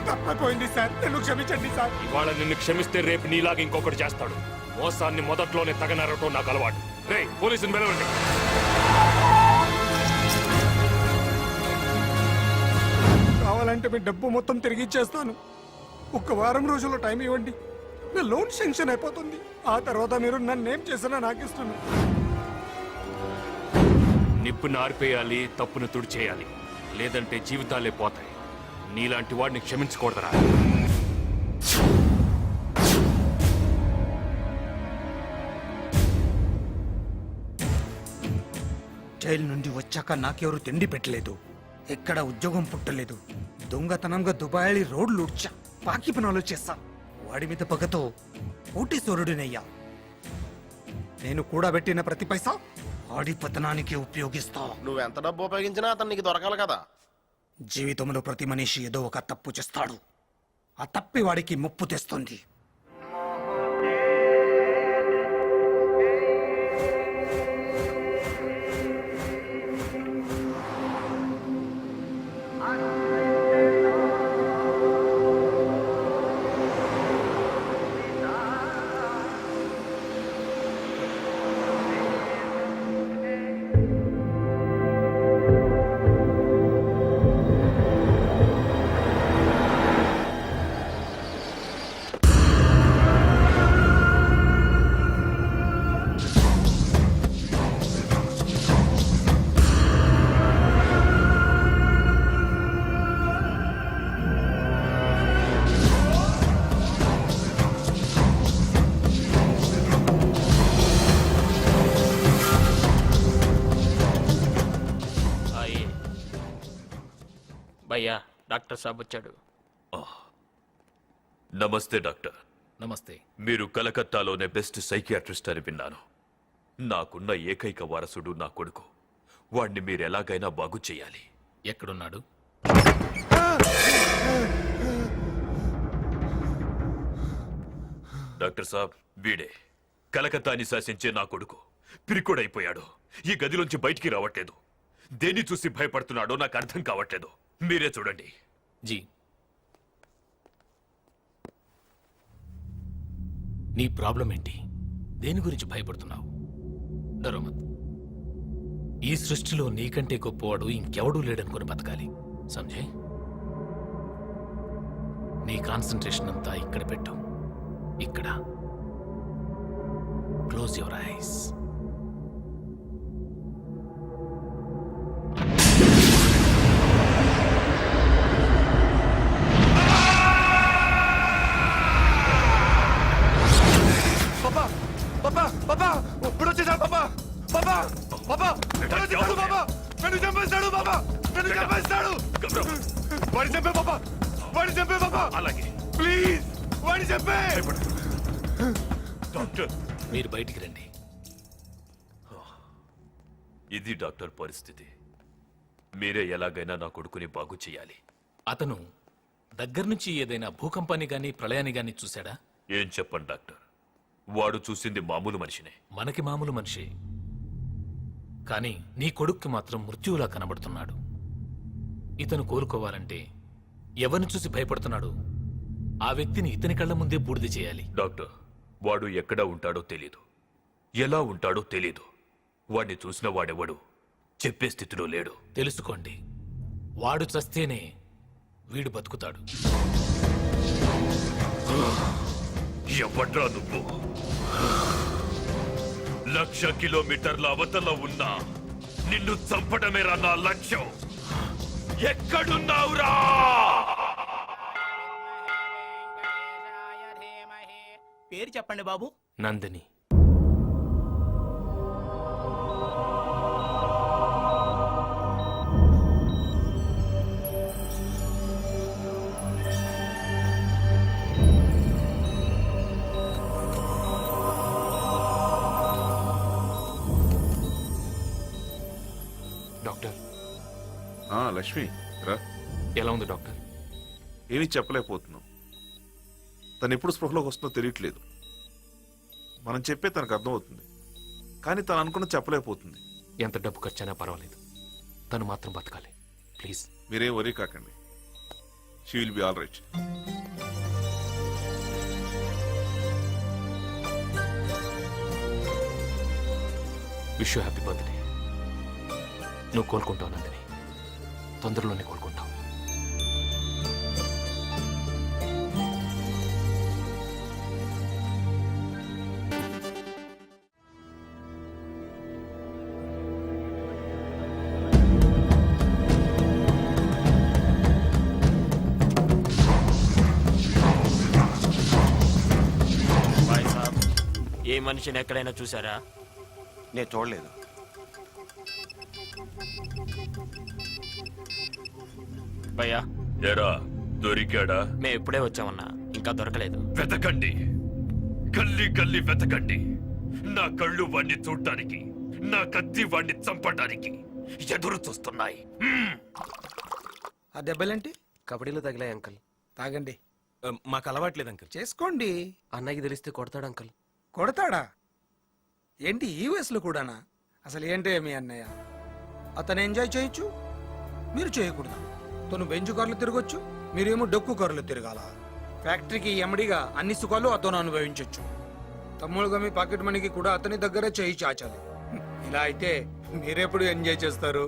తప్పపోయింది సార్, నన్ను క్షమించండి సార్.
ఇవాళ నిన్ను క్షమిస్తే రేపు నీలాగా ఇంకొకటి చేస్తాడు. మోసాన్ని మొదట్లోనే తగనరటం నాకు అలవాటు. రే పోలీసుని పిలవండి.
కావాలంటే మీ డబ్బు మొత్తం తిరిగి ఇచ్చేస్తాను. 1 వారం రోజుల్లో టైం ఇవ్వండి. నా లోన్ శాంక్షన్ అయిపోతుంది. ఆ తర్వాత మీరు నన్నేం చేసినా నాకు ఇష్టం.
నిప్పుని ఆర్పేయాలి, తప్పును తుడిచేయాలి, లేదంటే జీవితాలే పోతాయి. నీలాంటి వాడిని క్షమించకూడదురా.
జైలు నుండి వచ్చాక నాకెవరు తిండి పెట్టలేదు, ఎక్కడ ఉద్యోగం పుట్టలేదు. దొంగతనంగా దుబాయ్ రోడ్లు ఉడ్చా, పాకి పనులు చేస్తా. వాడి మీద పగతో కోటీశ్వరుడినయ్యా. నేను కూడబెట్టిన ప్రతి పైసా వాడి పతనానికి ఉపయోగిస్తా.
నువ్వెంత డబ్బు ఉపయోగించినా అతను నీకు దొరకాలి కదా.
జీవితంలో ప్రతి మనిషి ఏదో ఒక తప్పు చేస్తాడు. ఆ తప్పి వాడికి ముప్పు తెస్తుంది.
భయ్యా డాక్టర్ సాబ్ వచ్చాడు.
నమస్తే డాక్టర్.
నమస్తే.
మీరు కలకత్తాలోనే బెస్ట్ సైకియాట్రిస్ట్ అని విన్నాను. నాకున్న ఏకైక వారసుడు నా కొడుకు. వాణ్ణి మీరు ఎలాగైనా బాగు చేయాలి.
ఎక్కడున్నాడు?
డాక్టర్ సాబ్, వీడే కలకత్తాని శాసించే నా కొడుకు. పిరికోడైపోయాడు. ఈ గదిలోంచి బయటికి రావట్లేదు. దేన్ని చూసి భయపడుతున్నాడో నాకు అర్థం కావట్లేదు. మీరే చూడండి.
జీ, నీ ప్రాబ్లం ఏంటి? దేని గురించి భయపడుతున్నావు? డరోమత్, ఈ సృష్టిలో నీకంటే గొప్పవాడు ఇంకెవడూ లేడనుకుని బతకాలి. సంజయ్, నీ కాన్సంట్రేషన్ అంతా ఇక్కడ పెట్టు. ఇక్కడ. Close your eyes.
పాపా పాపా ఇప్పుడు వచ్చేసా పాపా పాపా పాపా పాపా నన్ను చంపేస్తాడు పాపా నన్ను చంపేస్తాడు వాడిని చంపే పాపా వాడిని చంపే పాపా అలాగే ప్లీజ్ వాడిని చంపే డాక్టర్
మీరు బయటికి రండి. ఇది డాక్టర్ పరిస్థితి. మీరే ఎలాగైనా నా కొడుకుని బాగు చేయాలి. అతను దగ్గర నుంచి ఏదైనా భూకంపాన్ని గాని ప్రళయాన్ని గాని చూశాడా? ఏం చెప్పండి డాక్టర్, వాడు చూసింది మామూలు మనిషినే. మనకి మామూలు మనిషి, కానీ నీ కొడుక్కి మాత్రం మృత్యువులా కనబడుతున్నాడు. ఇతను కోలుకోవాలంటే ఎవరిని చూసి భయపడుతున్నాడు ఆ వ్యక్తిని ఇతని కళ్ళ ముందే బూడిద చేయాలి. డాక్టర్, వాడు ఎక్కడ ఉంటాడో తెలీదు, ఎలా ఉంటాడో తెలీదు. వాడిని చూసిన వాడెవడు చెప్పే స్థితిలో లేడు. తెలుసుకోండి, వాడు చస్తేనే వీడు బతుకుతాడు. ఎవడ్రా నువ్వు? 1,00,000 కిలోమీటర్ల అవతల ఉన్నా నిన్ను చంపడమేరా నా లక్ష్యం. ఎక్కడున్నావురా?
పేరు చెప్పండి బాబు.
నందిని. డాక్టర్.
లక్ష్మి రా.
ఎలా ఉంది డాక్టర్?
ఏమీ చెప్పలేకపోతున్నావు. తను ఎప్పుడు స్పృహలోకి వస్తుందో తెలియట్లేదు. మనం చెప్పే తనకు అర్థమవుతుంది, కానీ తను అనుకున్న చెప్పలేకపోతుంది.
ఎంత డబ్బు ఖర్చైనా పర్వాలేదు, తను మాత్రం బతకాలి. ప్లీజ్
మీరేం వరీ కాకండి. She will be all right.
Wish you happy birthday. నువ్వు కోలుకుంటావు నందిని, తొందరలోనే కోలుకుంటావు.
ఏ మనిషిని ఎక్కడైనా చూసారా?
నేను చూడలేదు.
భయ్యా
ఎరా దొరికాడా?
మేము ఎప్పుడే వచ్చామన్నా, ఇంకా దొరకలేదు.
వెతకండి, గల్లీ గల్లీ వెతకండి. నా కళ్ళు వాణ్ణి చూడ్డానికి, నా కత్తి వాణ్ణి చంపడానికి ఎదురు చూస్తున్నాయి.
ఆ దెబ్బలేంటి?
కబడ్డీలో తగిలాయి అంకుల్.
తాగండి.
మాకు అలవాట్లేదు అంకుల్.
చేసుకోండి.
అన్నయ్యకి తెలిస్తే కొడతాడు అంకుల్.
కొడతాడా? ఏంటి ఈ వయసులో కూడానా? అసలు ఏంటే మీ అన్నయ్య? అతను ఎంజాయ్ చేయొచ్చు, మీరు చేయకూడదు. తను బెంచ్ కార్లు తిరగొచ్చు, మీరేమో డొక్కు కార్లు తిరగాల. ఫ్యాక్టరీకి ఎమ్మడిగా అన్ని సుఖాలు అతను అనుభవించవచ్చు. తమ్ముడుగా మీ పాకెట్ మనీకి కూడా అతని దగ్గరే చేయి చాచాలి. ఇలా అయితే మీరెప్పుడు ఎంజాయ్ చేస్తారు?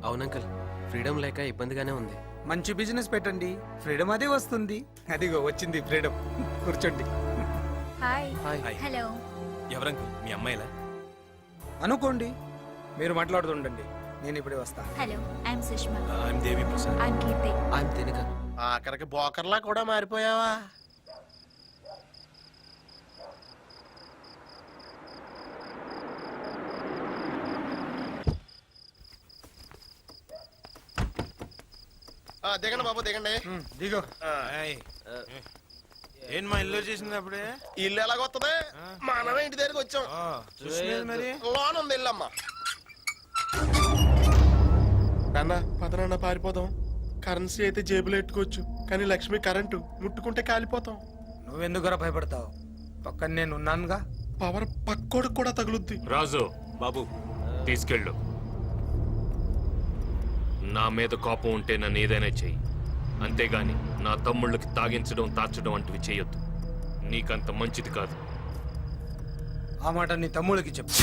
అవునంకల్, ఫ్రీడమ్ లేక ఇబ్బందిగానే ఉంది.
మంచి బిజినెస్ పెట్టండి, ఫ్రీడమ్ అదే వస్తుంది. అదిగో వచ్చింది ఫ్రీడమ్. కూర్చోండి.
హలో.
ఎవరంకుల్ మీ అమ్మాయిలా?
అనుకోండి, మీరు మాట్లాడుతుండండి, నేను ఇప్పుడే వస్తా.
Hello, I'm Sushma.
I'm Devi Prasad.
I'm Keerthi.
ఆయన తినక
ఆఖరికి బోకర్లా కూడా మారిపోయావా? దిగండి బాబు దిగండి.
దిగో.
ఏం మా ఇల్లు చేసింది అప్పుడే? ఇల్లు ఎలాగొస్తుంది? మనమే ఇంటి దగ్గరికి వచ్చాం. మరి లోన్ ఉంది ఇల్లమ్మా. నాన్న పదనాన్న పారిపోదాం. కరెన్సీ అయితే జేబులో ఎట్టుకోవచ్చు, కానీ లక్ష్మి కరెంటు ముట్టుకుంటే కాలిపోతాం.
నువ్వెందుకురా భయపడతావు? పక్కన నేను ఉన్నానుగా.
పవర్ పక్కోడికి కూడా తగులుద్ది.
రాజు
బాబు
తీసుకెళ్ళు. నా మీద కోపం ఉంటే నన్ను ఏదైనా చెయ్యి, అంతేగాని నా తమ్ముళ్ళకి తాగించడం తార్చడం అంటివి చేయొద్దు. నీకంత మంచిది కాదు.
ఆ మాట నీ తమ్ముడికి చెప్పు.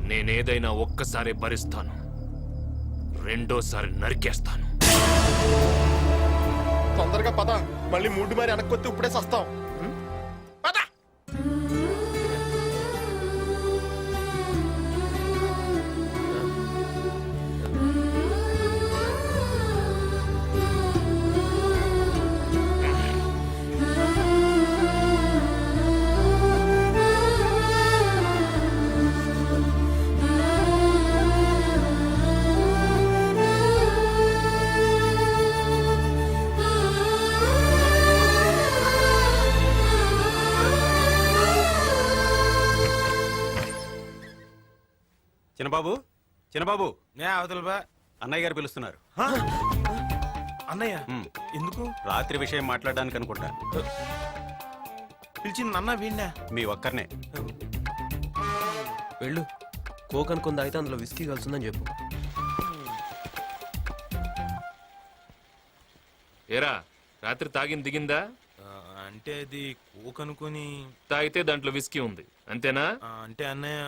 నేనేదైనా ఒక్కసారి భరిస్తాను, రెండోసారి నరికేస్తాను.
తొందరగా పద, మళ్ళీ మూడు మరి వెనక్కొత్తి ఇప్పుడే సస్తాం. పద.
చిన్నబాబు చిన్నబాబు
అవతల బా
అన్నయ్య గారు పిలుస్తున్నారు.
అన్నయ్య ఎందుకు?
రాత్రి విషయం మాట్లాడడానికి అనుకుంటా.
పిలిచింది అన్న వీణ్ణా?
మీ ఒక్కరినే.
వెళ్ళు, కోక్ అనుకుంది అయితే అందులో విస్కీ కలుస్తుందని చెప్పు.
ఏరా రాత్రి తాగింది దిగిందా?
అంటే అది కోక్ అనుకుని
తాగితే దాంట్లో విస్కీ ఉంది అంతేనా?
అంటే అన్నయ్య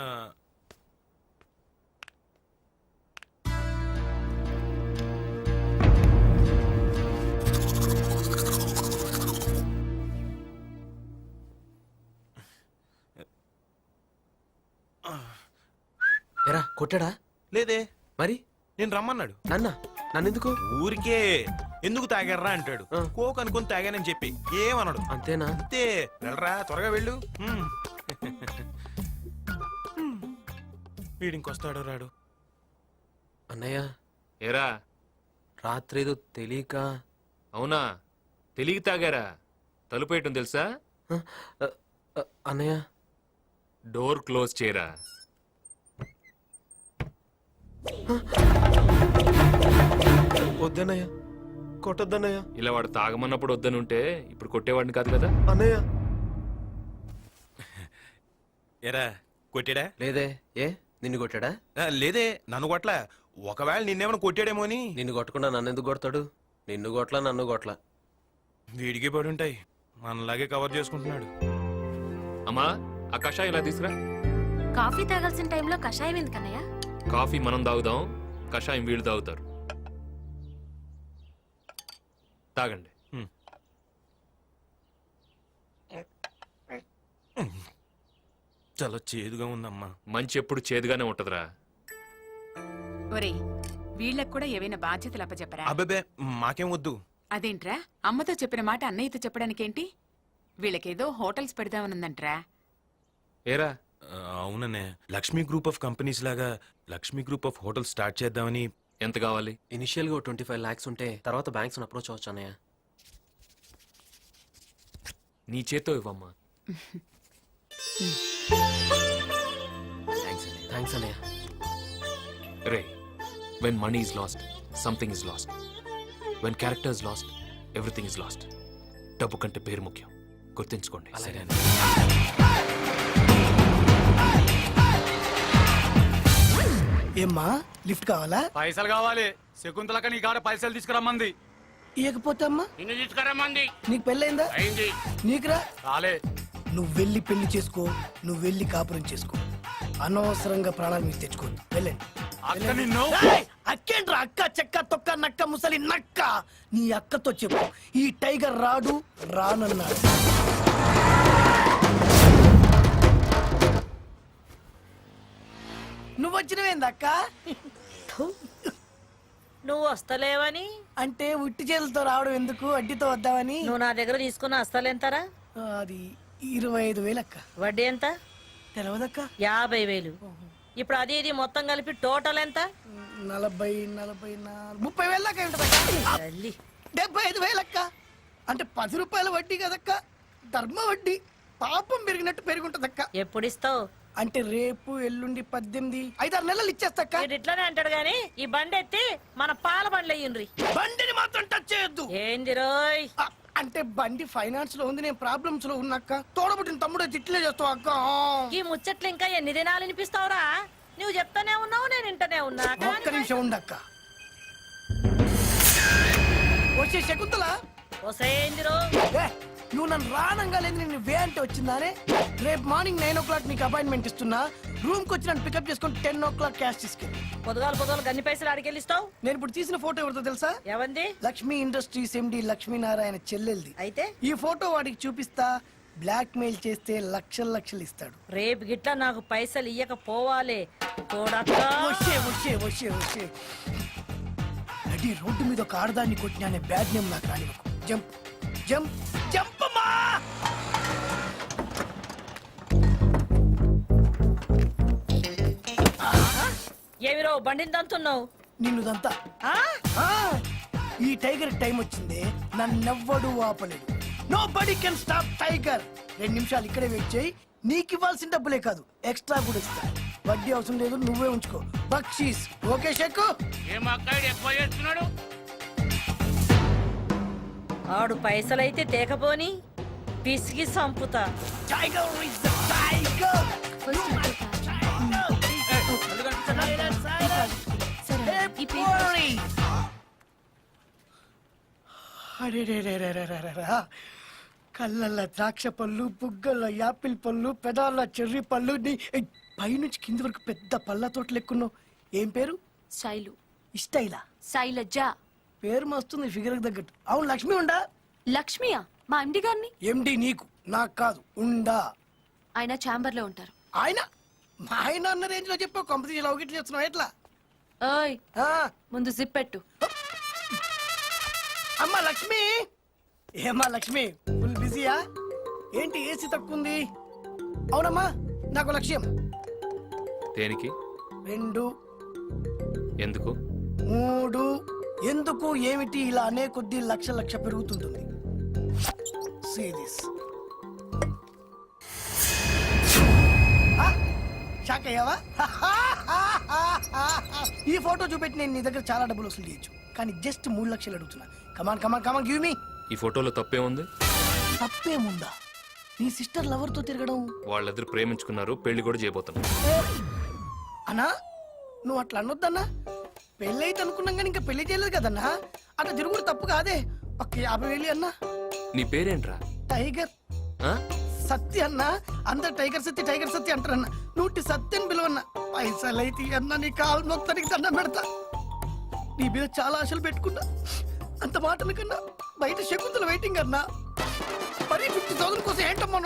ఎరా కొట్టాడా?
లేదే.
మరి
నేను రమ్మన్నాడు.
నన్నెందుకు?
ఊరికే ఎందుకు తాగారా అంటాడు. కోక్ అనుకుని తాగానని చెప్పి ఏమన్నాడు.
అంతేనా?
అంతే. వెళ్ళరా త్వరగా వెళ్ళు. వీడింకొస్తాడో రాడు.
అన్నయ్య
ఏరా
రాత్రి ఏదో తెలియక.
అవునా? తెలిగి తాగారా? తలుపేయటం తెలుసా?
అన్నయ్య
డోర్ క్లోజ్ చేయరా.
వద్దన్నయ్య, కొట్టొద్దన్నయ్య.
ఇలా వాడు తాగమన్నప్పుడు వద్దనుంటే ఇప్పుడు కొట్టేవాడిని కాదు కదా.
అన్నయ్య
ఎరా కొట్టాడా?
లేదే. ఏ నిన్ను కొట్టాడా?
లేదే, నన్ను కొట్లా. ఒకవేళ నిన్నేమైనా కొట్టాడేమో అని.
నిన్ను కొట్టకుండా నన్ను ఎందుకు కొడతాడు? నిన్ను కొట్లా, నన్ను కొట్లా.
వీడికి పడి ఉంటాయి. మనలాగే కవర్ చేసుకుంటున్నాడు.
అమ్మా ఆ కషాయం ఇలా తీసుకురా.
కాఫీ తాగాల్సిన టైంలో కషాయం ఎందుకన్నయ్య?
కాఫీ మనం తాగుదాం, కషాయం వీళ్ళు తాగుతారు. తాగండి.
చాలా చేదుగా ఉందమ్మా.
మంచి ఎప్పుడు చేదుగానే ఉంటదిరా.
ఒరే వీళ్ళకు కూడా ఏవైనా బాధ్యతలు అప్పచెప్పరా?
అబ్బే మాకేం వద్దు.
అదేంట్రా అమ్మతో చెప్పిన మాట అన్నయ్యతో చెప్పడానికేంటి? వీళ్ళకేదో హోటల్స్ పెడదామనుందంట్రా.
ఏరా?
అవుననే, లక్ష్మీ గ్రూప్ ఆఫ్ కంపెనీస్ లాగా Lakshmi group of hotel start చేద్దామని.
ఎంత కావాలి?
ఇనిషియల్ గా 25 lakhs ఉంటే తర్వాత బ్యాంక్స్ అప్రోచ్ అవ్వచ్చు అన్నయ్య.
నీ చేత్తో ఇవ్వమ్మా.
థ్యాంక్స్ అన్నయ్య.
రే, when money is lost, something is lost. When character is lost, everything is lost. డబ్బు కంటే పేరు ముఖ్యం, గుర్తుంచుకోండి.
ఏమ్మా లిఫ్ట్ కావాలా?
పైసలు కావాలి. శకుంతలక నీ కాడ పైసలు తీసుకురమ్మంది.
ఇవ్వకపోతే అమ్మా
నిన్ను తీసుకురమ్మంది.
నీకు పెళ్ళైందా?
అయింది.
నీకురా?
రాలే.
నువ్వు వెళ్ళి పెళ్లి చేసుకో, నువ్వు వెళ్ళి కాపురం చేసుకో. అనవసరంగా ప్రాణాలు మీకు తెచ్చుకోవద్దు. వెళ్ళండి.
అక్క నిన్ను.
ఏయ్! అక్కేంట్రా? అక్క చెక్క తొక్క నక్క ముసలి నక్క. నీ అక్కతో చెప్పు, ఈ టైగర్ రాడు రానన్నాడు. నువ్వు వచ్చినవేందక్క?
నువ్వు వస్తలేవని
అంటే ఉట్టి చేతులతో రావడం ఎందుకు, అడ్డితో వద్దామని.
నువ్వు నా దగ్గర తీసుకున్న అస్తలెంతరా?
అది 25,000 అక్క.
వడ్డీ ఎంత?
తెలవదక్క.
50,000. ఇప్పుడు అది ఇది మొత్తం కలిపి టోటల్ ఎంత?
30,000 దాకా ఉంటుందక్క. 75,000 అక్క. అంటే 10 రూపాయల వడ్డీ కదక్క, ధర్మ వడ్డీ. పాపం పెరిగినట్టు పెరుగుంటదక్క.
ఎప్పుడు ఇస్తావు?
అంటే రేపు ఎల్లుండి 18 5-6 నెలలు ఇచ్చేస్తాక్క.
ఇట్లనే అంటాడు గాని ఈ బండి ఎత్తి మన పాల బండ్లు అయ్యిండ్రి.
బండిని మాత్రం టచ్ చేయొద్దు.
ఏంది రోయ్?
అంటే బండి ఫైనాన్స్ లో ఉంది, నేను ప్రాబ్లమ్స్ లో ఉన్నాక్క. తోడబుట్టిన తమ్ముడు తిట్లే చేస్తావు అక్క.
ఈ ముచ్చట్లు ఇంకా ఎన్ని దినాలు వినిపిస్తావురా? నువ్వు చెప్తానే ఉన్నావు, నేను వింటనే ఉన్నా.
ఒక్క నిమిషం ఉండక్క. వచ్చే శకుంతల.
వసేందిరో
నువ్వు నన్ను రానంగా లేదు, నేను వే అంటే వచ్చిందానే. రేపు మార్నింగ్ 9 o'clock నీకు అపాయింట్మెంట్ ఇస్తున్నా. రూమ్ కి వచ్చి నన్ను పికప్ చేసుకుని 10 o'clock క్యాష్ తీసుకెళ్ళి.
పొద్దుగాలు గన్ని పైసలు అడికెళ్ళిస్తావు?
నేను ఇప్పుడు తీసిన ఫోటో ఎవరితో తెలుసా?
ఎవంది?
లక్ష్మీ ఇండస్ట్రీస్ ఎండి లక్ష్మీనారాయణ చెల్లెల్ది.
అయితే
ఈ ఫోటో వాడికి చూపిస్తా, బ్లాక్ మెయిల్ చేస్తే లక్షలు ఇస్తాడు.
రేపు గిట్లా నాకు పైసలు ఇయ్యకపోవాలి.
అడి రోడ్డు మీద ఒక ఆడదాన్ని కొట్టిన అనే బ్యాడ్ నేమ్ నాకు రానివ్వకు. జంప్ జంప్ జంప్ అమ్మా.
ఏమిరో బండిని దంతున్నావు?
నిన్ను దంతా. ఈ టైగర్ టైం వచ్చింది, నన్నెవ్వడు ఆపలేడు. Nobody can stop tiger. 2 నిమిషాలు ఇక్కడే వెయిట్ చేయి. నీకు ఇవ్వాల్సిన డబ్బులే కాదు, ఎక్స్ట్రా కూడా ఇస్తా. వడ్డీ అవసరం లేదు, నువ్వే ఉంచుకో. బక్షీస్ ఓకే షెక్కు.
ఆడు పైసలైతే తేకపోని పిసికి సంపుతా.
Tiger is the tiger. కళ్ళల్లో ద్రాక్ష పళ్ళు, బుగ్గల్లో యాపిల్ పళ్ళు, పెదాల్లో చెర్రీ పళ్ళు, పైనుంచి కింది వరకు పెద్ద పళ్ళ తోటలు ఎక్కున్నావు. ఏం పేరు?
శైలు.
ఇష్టైలా?
శైలజ.
పేరు మస్తుంది ఫిగర్ తగ్గట్టు. అవును లక్ష్మి ఉండా?
లక్ష్మియా? మా ఎండి గారిని.
ఎండి నీకు, నాకు కాదు. ఉండా?
ఆయన ఛాంబర్ లో ఉంటారు.
ఆయన మా ఆయన అన్న రేంజ్ లో చెప్పావు. కంపెనీ లవ్ చేస్తున్నావు ఎట్లా?
ఓయ్ ముందు జిప్ పెట్టు.
అమ్మా లక్ష్మి. ఏమ్మా లక్ష్మి, ఫుల్ బిజీయా ఏంటి? ఏసీ తక్కువ ఉంది. అవునమ్మా, నాకు లక్ష్యం.
దేనికి?
2
ఎందుకు?
3 ఎందుకు ఏమిటి ఇలా అనే కొద్దీ లక్ష పెరుగుతుంటుంది. See this. షాక్ అయ్యావా? ఈ ఫోటో చూపెట్టి నేను నీ దగ్గర చాలా డబ్బులు వసూలు చేయొచ్చు, కానీ జస్ట్ 3 లక్షలు అడుగుతున్నా. కమాన్ కమాన్ కమాన్ గివ్ మీ.
ఈ ఫోటోలో తప్పే ఉంది.
తప్పేముందా? నీ సిస్టర్ లవర్ తో తిరగడం.
వాళ్ళిద్దరు ప్రేమించుకున్నారు, పెళ్లి కూడా చేయబోతున్నారు.
అన్నా నువ్వు అట్లా అనొద్దన్నా. పెళ్ళి అయితే అనుకున్నాం కానీ ఇంకా పెళ్లి చేయలేదు కదన్నా. అట్లా తిరుగుడు తప్పు కాదే. ఒక 50,000 అన్నా.
నీ పేరేంట్రా?
టైగర్
ఆ?
సత్య అన్నా. అందరు టైగర్ సత్య అంటారన్న. నూటి సత్యని పిలువన్నా. పైసలు అయితే అన్నా నీ కాలు మొత్తానికి దండం పెడతా. నీ మీద చాలా ఆశలు పెట్టుకున్నా. అంత మాటల కన్నా బయట శకుంతల వెయిటింగ్ అన్నా. మరి 50,000 కోసం ఏంటమ్మా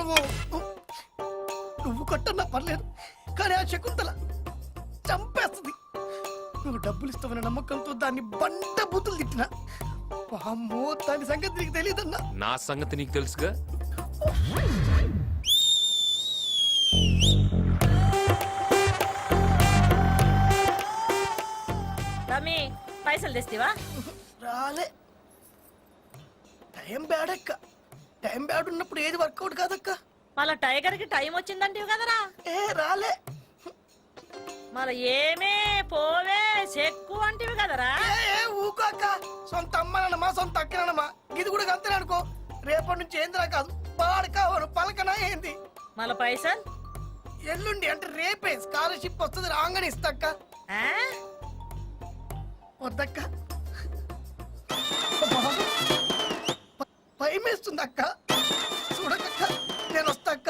నువ్వు కొట్టన్నా పర్లేదు, కానీ ఆ శకుంతల చంపేస్తుంది. నువ్వు డబ్బులు ఇస్తావన్న నమ్మకంతో దాన్ని బండ బూతులు తిట్టినా. అమ్మో, దాని సంగతి నీకు తెలియదన్నా.
నా సంగతి నీకు తెలుసుగా.
రమి పైసలు తెస్తావా?
రాలే. టైం బ్యాడ్ అక్క. టైం బ్యాడ్ ఉన్నప్పుడు ఏది వర్కౌట్ కాదక్క.
మళ్ళా టైగర్ కి టైం వచ్చిందంటివి కదరా.
రాలే.
మళ్ళా ఏమే పోవే చెక్కు అంటివి కదరా.
ఊకాక. సొంత అమ్మనమ్మా, సొంత అక్కనమ్మా. ఇది కూడా అంతే అనుకో. రేపటి నుంచి ఏందిరా కాదు, పాడకావను పలకనా ఏంది.
మళ్ళా పైసలు
ఎల్లుండి అంటే రేపే స్కాలర్షిప్ వస్తుంది, రాగానే ఇస్తాక్క. వద్దక్క, భయమేస్తుంది అక్క. చూడకక్క, నేను వస్తాక్క.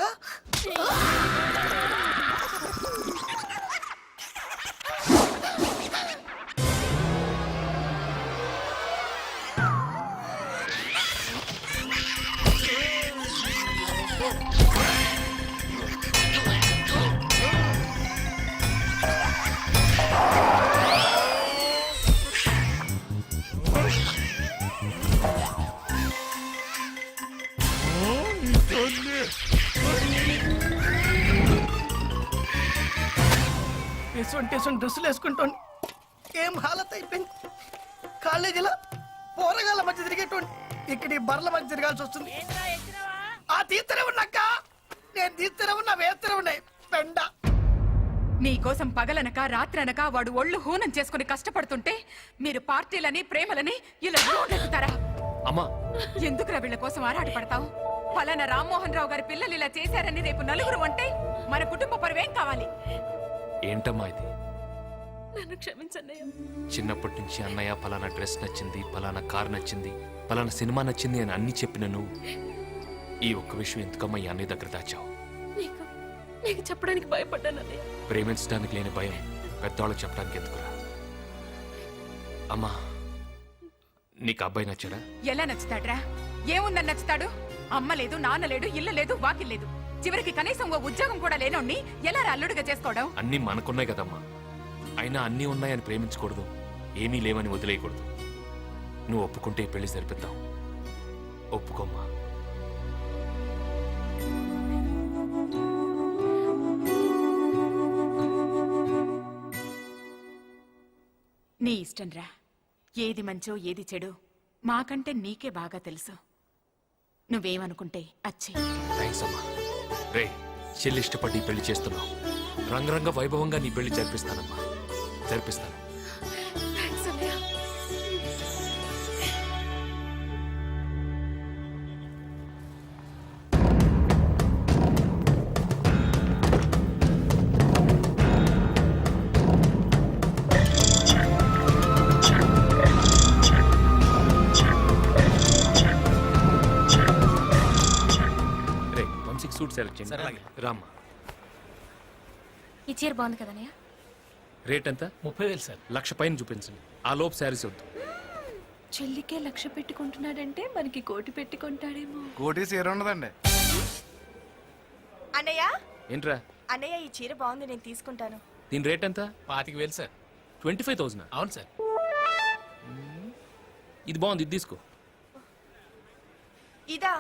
ఎటువంటి డ్రెస్సులు వేసుకుంటాను. ఏం హాలత్ అయిపోయింది. కాలేజీలో పోరగాళ్ళ మధ్య తిరిగేటువంటి ఇక్కడ ఈ బర్ల మధ్య తిరగాల్సి వస్తుంది. ఆ తీస్తూనే ఉన్నాక, నేను తీస్తూనే ఉన్నా, వేస్తూనే ఉన్నాయి పెండ.
నీకోసం పగలనక రాత్రనక వాడు ఒళ్ళు హూనం చేసుకుని కష్టపడుతుంటే మీరు పార్టీలని ప్రేమలని ఇలా ఎక్కుతారా?
అమ్మా,
ఎందుకురా వీళ్ళ కోసం ఆరాట పడతావు? ఫలానా రామ్మోహన్ రావు గారి పిల్లలు ఇలా చేశారని రేపు నలుగురు అంటే మన కుటుంబ పరువేం కావాలి?
ఏంటమ్మా ఇది?
నన్ను క్షమించండి.
చిన్నప్పటి నుంచి అన్నయ్య పలానా డ్రెస్ నచ్చింది, పలానా కార్ నచ్చింది, పలానా సినిమా నచ్చింది అని అన్ని చెప్పిన నువ్వు ఈ ఒక్క విషయం ఎందుకమ్మా ఈ అన్నయ్య దగ్గర దాచావు?
నీకు చెప్పడానికి భయపడ్డానన్నయ్య.
ప్రేమించడానికి లేని భయం పెద్దవాళ్ళు చెప్పడానికి ఎందుకురా? అమ్మా, నీకు అబ్బాయి నచ్చాడా?
ఎలా నచ్చుతాడ్రా? ఏముందని నచ్చుతాడు? అమ్మ లేదు, నాన్న లేడు, ఇల్లు లేదు, వాకిల్ లేదు. చివరికి కనీసం ఓ ఉద్యోగం కూడా లేనోడిని ఎలా అల్లుడిగా చేసుకోవడం?
అన్నీ మనకున్నాయి కదమ్మా. అయినా అన్నీ ఉన్నాయని ప్రేమించకూడదు, ఏమీ లేవని వదిలేయకూడదు. నువ్వు ఒప్పుకుంటే పెళ్లి సరిపిద్దాం. ఒప్పుకోమ్మా.
నీ ఇష్టంరా. ఏది మంచో ఏది చెడు మాకంటే నీకే బాగా తెలుసు. నువ్వేమనుకుంటే అచ్చి.
థ్యాంక్స్ అమ్మా. రే, చెల్లి ఇష్టపడి పెళ్లి చేస్తున్నావు. రంగరంగ వైభవంగా నీ పెళ్లి జరిపిస్తానమ్మా, జరిపిస్తాను.
థ్యాంక్స్ అన్నయ్య.
రే వంశీకి సూట్ సెలెక్ట్ చేయండి. రామ్మా.
ఈ చీర బాగుంది కదన్నయ్య.
రేట్ ఎంత?
30,000 సార్.
1,00,000 పైన చూపించండి. ఆ లోపు శారీస్ వద్దు.
చెల్లికే 1,00,000 పెట్టుకుంటున్నాడంటే మనకి 1,00,000 పెట్టుకుంటాడేమో.
కోటి సీర ఉండదండి.
అన్నయ్య
ఏంట్రా
అన్నయ్య ఈ చీర బాగుంది, నేను తీసుకుంటాను.
దీని రేట్ ఎంత?
25,000 సార్.
25,000.
అవును సార్.
ఇది బాగుంది, ఇది తీసుకో.
ఇదా?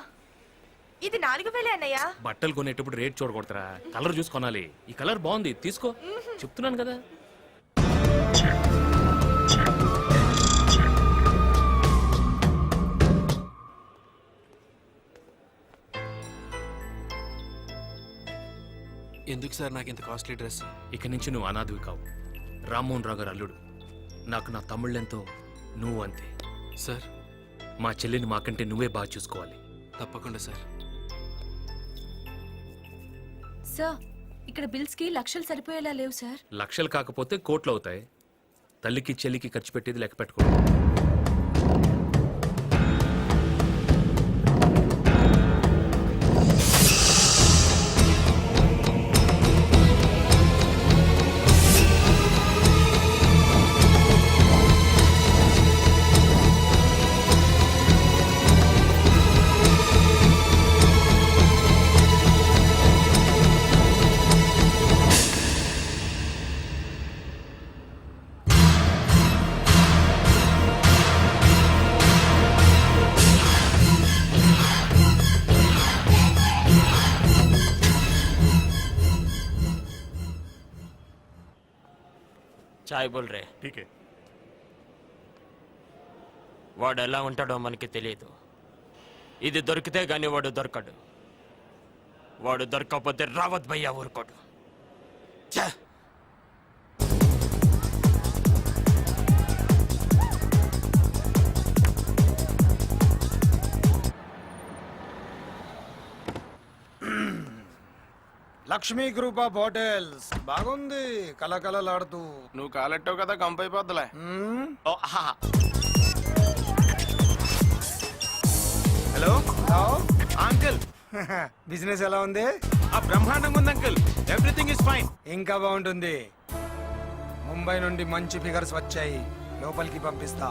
ఇది 4,000 అన్నయ్య.
బట్టలు కొనేటప్పుడు రేట్ చూడకూడదురా, కలర్ చూసి కొనాలి. ఈ కలర్ బాగుంది, తీసుకో. చెప్తున్నాను కదా.
ఎందుకు సార్ నాకు ఇంత కాస్ట్లీ డ్రెస్?
ఇక నుంచి నువ్వు అనాథవి కావు. రామ్మోహన్ రావు గారు అల్లుడు. నాకు నా తమ్ముళ్ళెంతో నువ్వు అంతే.
సార్
మా చెల్లిని మాకంటే నువ్వే బాగా చూసుకోవాలి.
తప్పకుండా సార్.
సార్ ఇక్కడ బిల్స్ కి 1,00,000 సరిపోయేలా లేవు సార్.
1,00,000 కాకపోతే కోట్లు అవుతాయి. తల్లికి చెల్లికి ఖర్చు పెట్టేది లెక్క పెట్టుకో.
చాయ్ బోల్ రే. వాడు ఎలా ఉంటాడో మనకి తెలియదు. ఇది దొరికితే గాని వాడు దొరకడు. వాడు దొరకకపోతే రావత్ భయ్యా ఊరుకోడు. ఛే!
లక్ష్మీ గ్రూప్ ఆఫ్ హోటల్స్ బాగుంది, కలకలలాడుతూ.
నువ్వు కాలెట్టావు కదా, కంపైపోద్దులే.
హలో అంకుల్, బిజినెస్ ఎలా ఉంది?
బ్రహ్మాండంగా ఉంది అంకుల్. Everything is fine.
ఇంకా బాగుంటుంది. ముంబై నుండి మంచి ఫిగర్స్ వచ్చాయి, లోపలికి పంపిస్తా.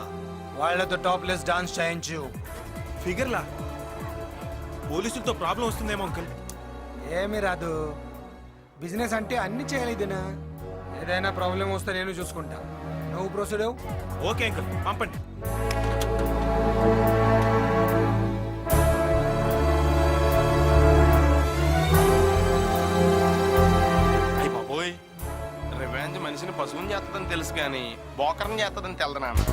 వాళ్ళతో టాప్లెస్ డాన్స్ చేయించు.
ఫిగర్లా? పోలీసులతో ప్రాబ్లం వస్తుందేమో అంకుల్.
ఏమి రాదు, బిజినెస్ అంటే అన్ని చేయలేదునా. ఏదైనా ప్రాబ్లం వస్తే నేను చూసుకుంటా, నువ్వు ప్రొసీడ్ అవ్వు.
ఓకే అంకుల్, పంపండి. అయ్య బాబోయ్, రివెంజ్ మనిషిని పశువుని చేస్తుందని తెలుసు కానీ బోకర్ని చేస్తుందని తెలదు నాన్న.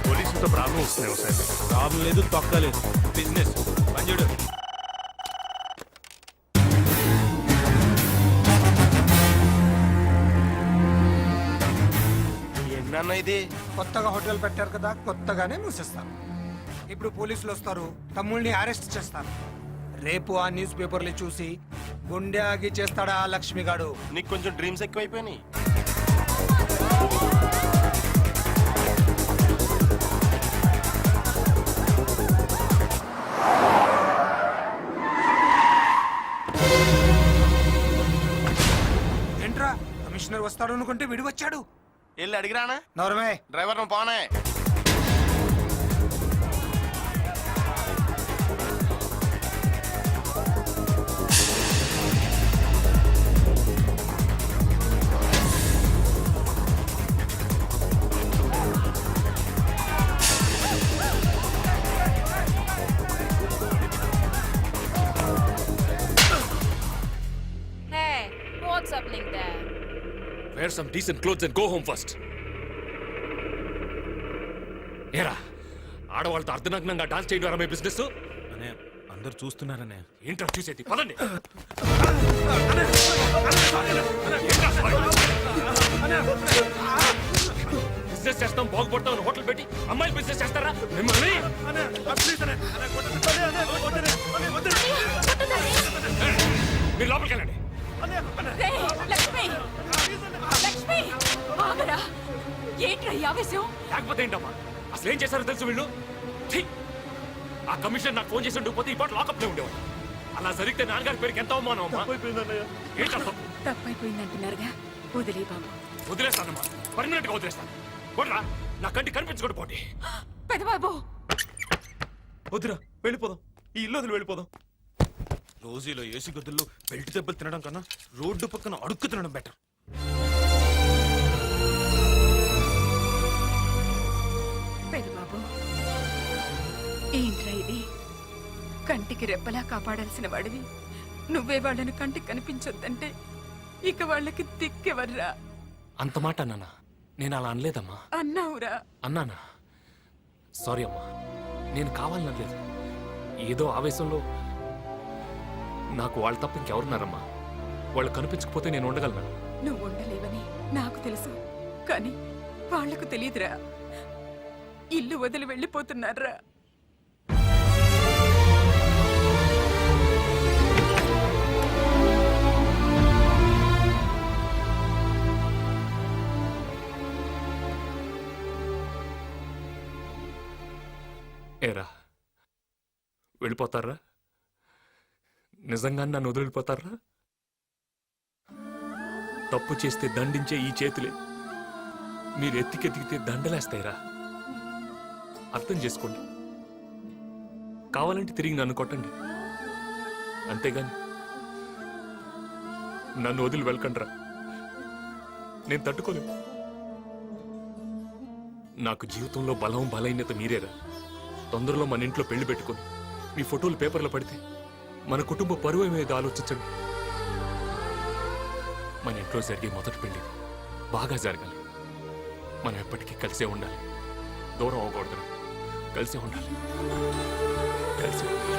పోలీసులతో ప్రాబ్లం వస్తున్నాయి సార్.
ప్రాబ్లం లేదు, తొక్కలేదు.
బిజినెస్ పంజుడు. ఏంటన్న ఇది?
కొత్తగా హోటల్ పెట్టారు కదా, కొత్తగానే మూసేస్తారు. ఇప్పుడు పోలీసులు వస్తారు, తమ్ముళ్ళని అరెస్ట్ చేస్తారు. రేపు ఆ న్యూస్ పేపర్లు చూసి గుండె ఆగి చేస్తాడా ఆ లక్ష్మిగాడు.
నీకు కొంచెం డ్రీమ్స్ ఎక్కువైపోయినాయి.
ఏంట్రా కమిషనర్ వస్తాడు అనుకుంటే విడి వచ్చాడు.
వెళ్ళి అడిగిరానా?
నోరమే
డ్రైవర్ నువ్వు పోనే.
Wear some decent clothes and go home first. ఏరా ఆడవాళ్ళతో అర్ధనగ్నంగా డాన్స్ చేయడం మీ బిజినెస్?
అనే అందరు చూస్తున్నారనే.
ఏంట్రా చూసేది? పదండి. బిజినెస్ చేస్తాం బాగుపడతాం హోటల్ పెట్టి అమ్మాయిలు బిజినెస్ చేస్తారా మిమ్మల్ని? మీరు లోపలికి వెళ్ళండి.
రేయ్, లక్ష్మి లక్ష్మి ఆగరా. ఏంట్రా ఈ ఆవేశం?
లేకపోతే ఏంటమ్మా అసలు ఏం చేశారో తెలుసు వీళ్ళు? ఛీ! ఆ కమిషన్ నాకు ఫోన్ చేసి ఉండకపోతే ఈ పాట లాకప్ లో ఉండేవాడు. అలా జరిగితే నాన్నగారి పేరుకి ఎంత అవమానం అమ్మా. ఏంటా తప్పు?
తప్పైపోయిందంటున్నారుగా, వదిలే బాబు.
వదిలేస్తానమ్మా, పర్మనెంట్ గా వదిలేస్తాను. కొడరా, నా కంటి కనిపించకూడదు పోటీ.
పెదబాబు
వద్దురా, వెళ్ళిపోదాం. ఈ ఇల్లు వదిలి వెళ్ళిపోదాం. రోజు ఇలా ఏసీ గదుల్లో బెల్ట్ దెబ్బలు తినడం కన్నా రోడ్డు పక్కన అడుక్కు తినడం బెటర్.
పెదబాబు, ఏంట్రా ఇది? కంటికి రెప్పలా కాపాడాల్సిన వాడివి నువ్వే వాళ్ళని కంటికి కనిపించొద్దంటే ఇక వాళ్ళకి దిక్కెవర్రా?
అంత మాట అన్నానా? నేను అలా అనలేదమ్మా.
అన్నావురా.
అన్నానా? సారీ అమ్మా, నేను కావాలనలేదు. ఏదో ఆవేశంలో. నాకు వాళ్ళు తప్ప ఇంకెవరున్నారమ్మా? వాళ్ళు కనిపించకపోతే నేను ఉండగలనా?
నువ్వు ఉండలేవని నాకు తెలుసు, కానీ వాళ్లకు తెలియదురా. ఇల్లు వదిలి వెళ్ళిపోతున్నారా.
ఏరా వెళ్ళిపోతారా? నిజంగా నన్ను వదిలిపోతారా? తప్పు చేస్తే దండించే ఈ చేతులే మీరు ఎత్తికెతికితే దండలేస్తాయిరా. అర్థం చేసుకోండి. కావాలంటే తిరిగి నన్ను కొట్టండి, అంతేగాని నన్ను వదిలి వెళ్ళకండ్రా. నేను తట్టుకోలేను. నాకు జీవితంలో బలం బలహీనత మీరేరా. తొందరలో మన ఇంట్లో పెళ్లి పెట్టుకొని మీ ఫోటోలు పేపర్లో పడితే మన కుటుంబ పరువు మీద ఆలోచించండి. మన ఇంట్లో జరిగే మొదటి పెళ్లి బాగా జరగాలి. మనం ఎప్పటికీ కలిసే ఉండాలి, దూరం అవ్వకూడదు. కలిసే ఉండాలి, కలిసే ఉండాలి.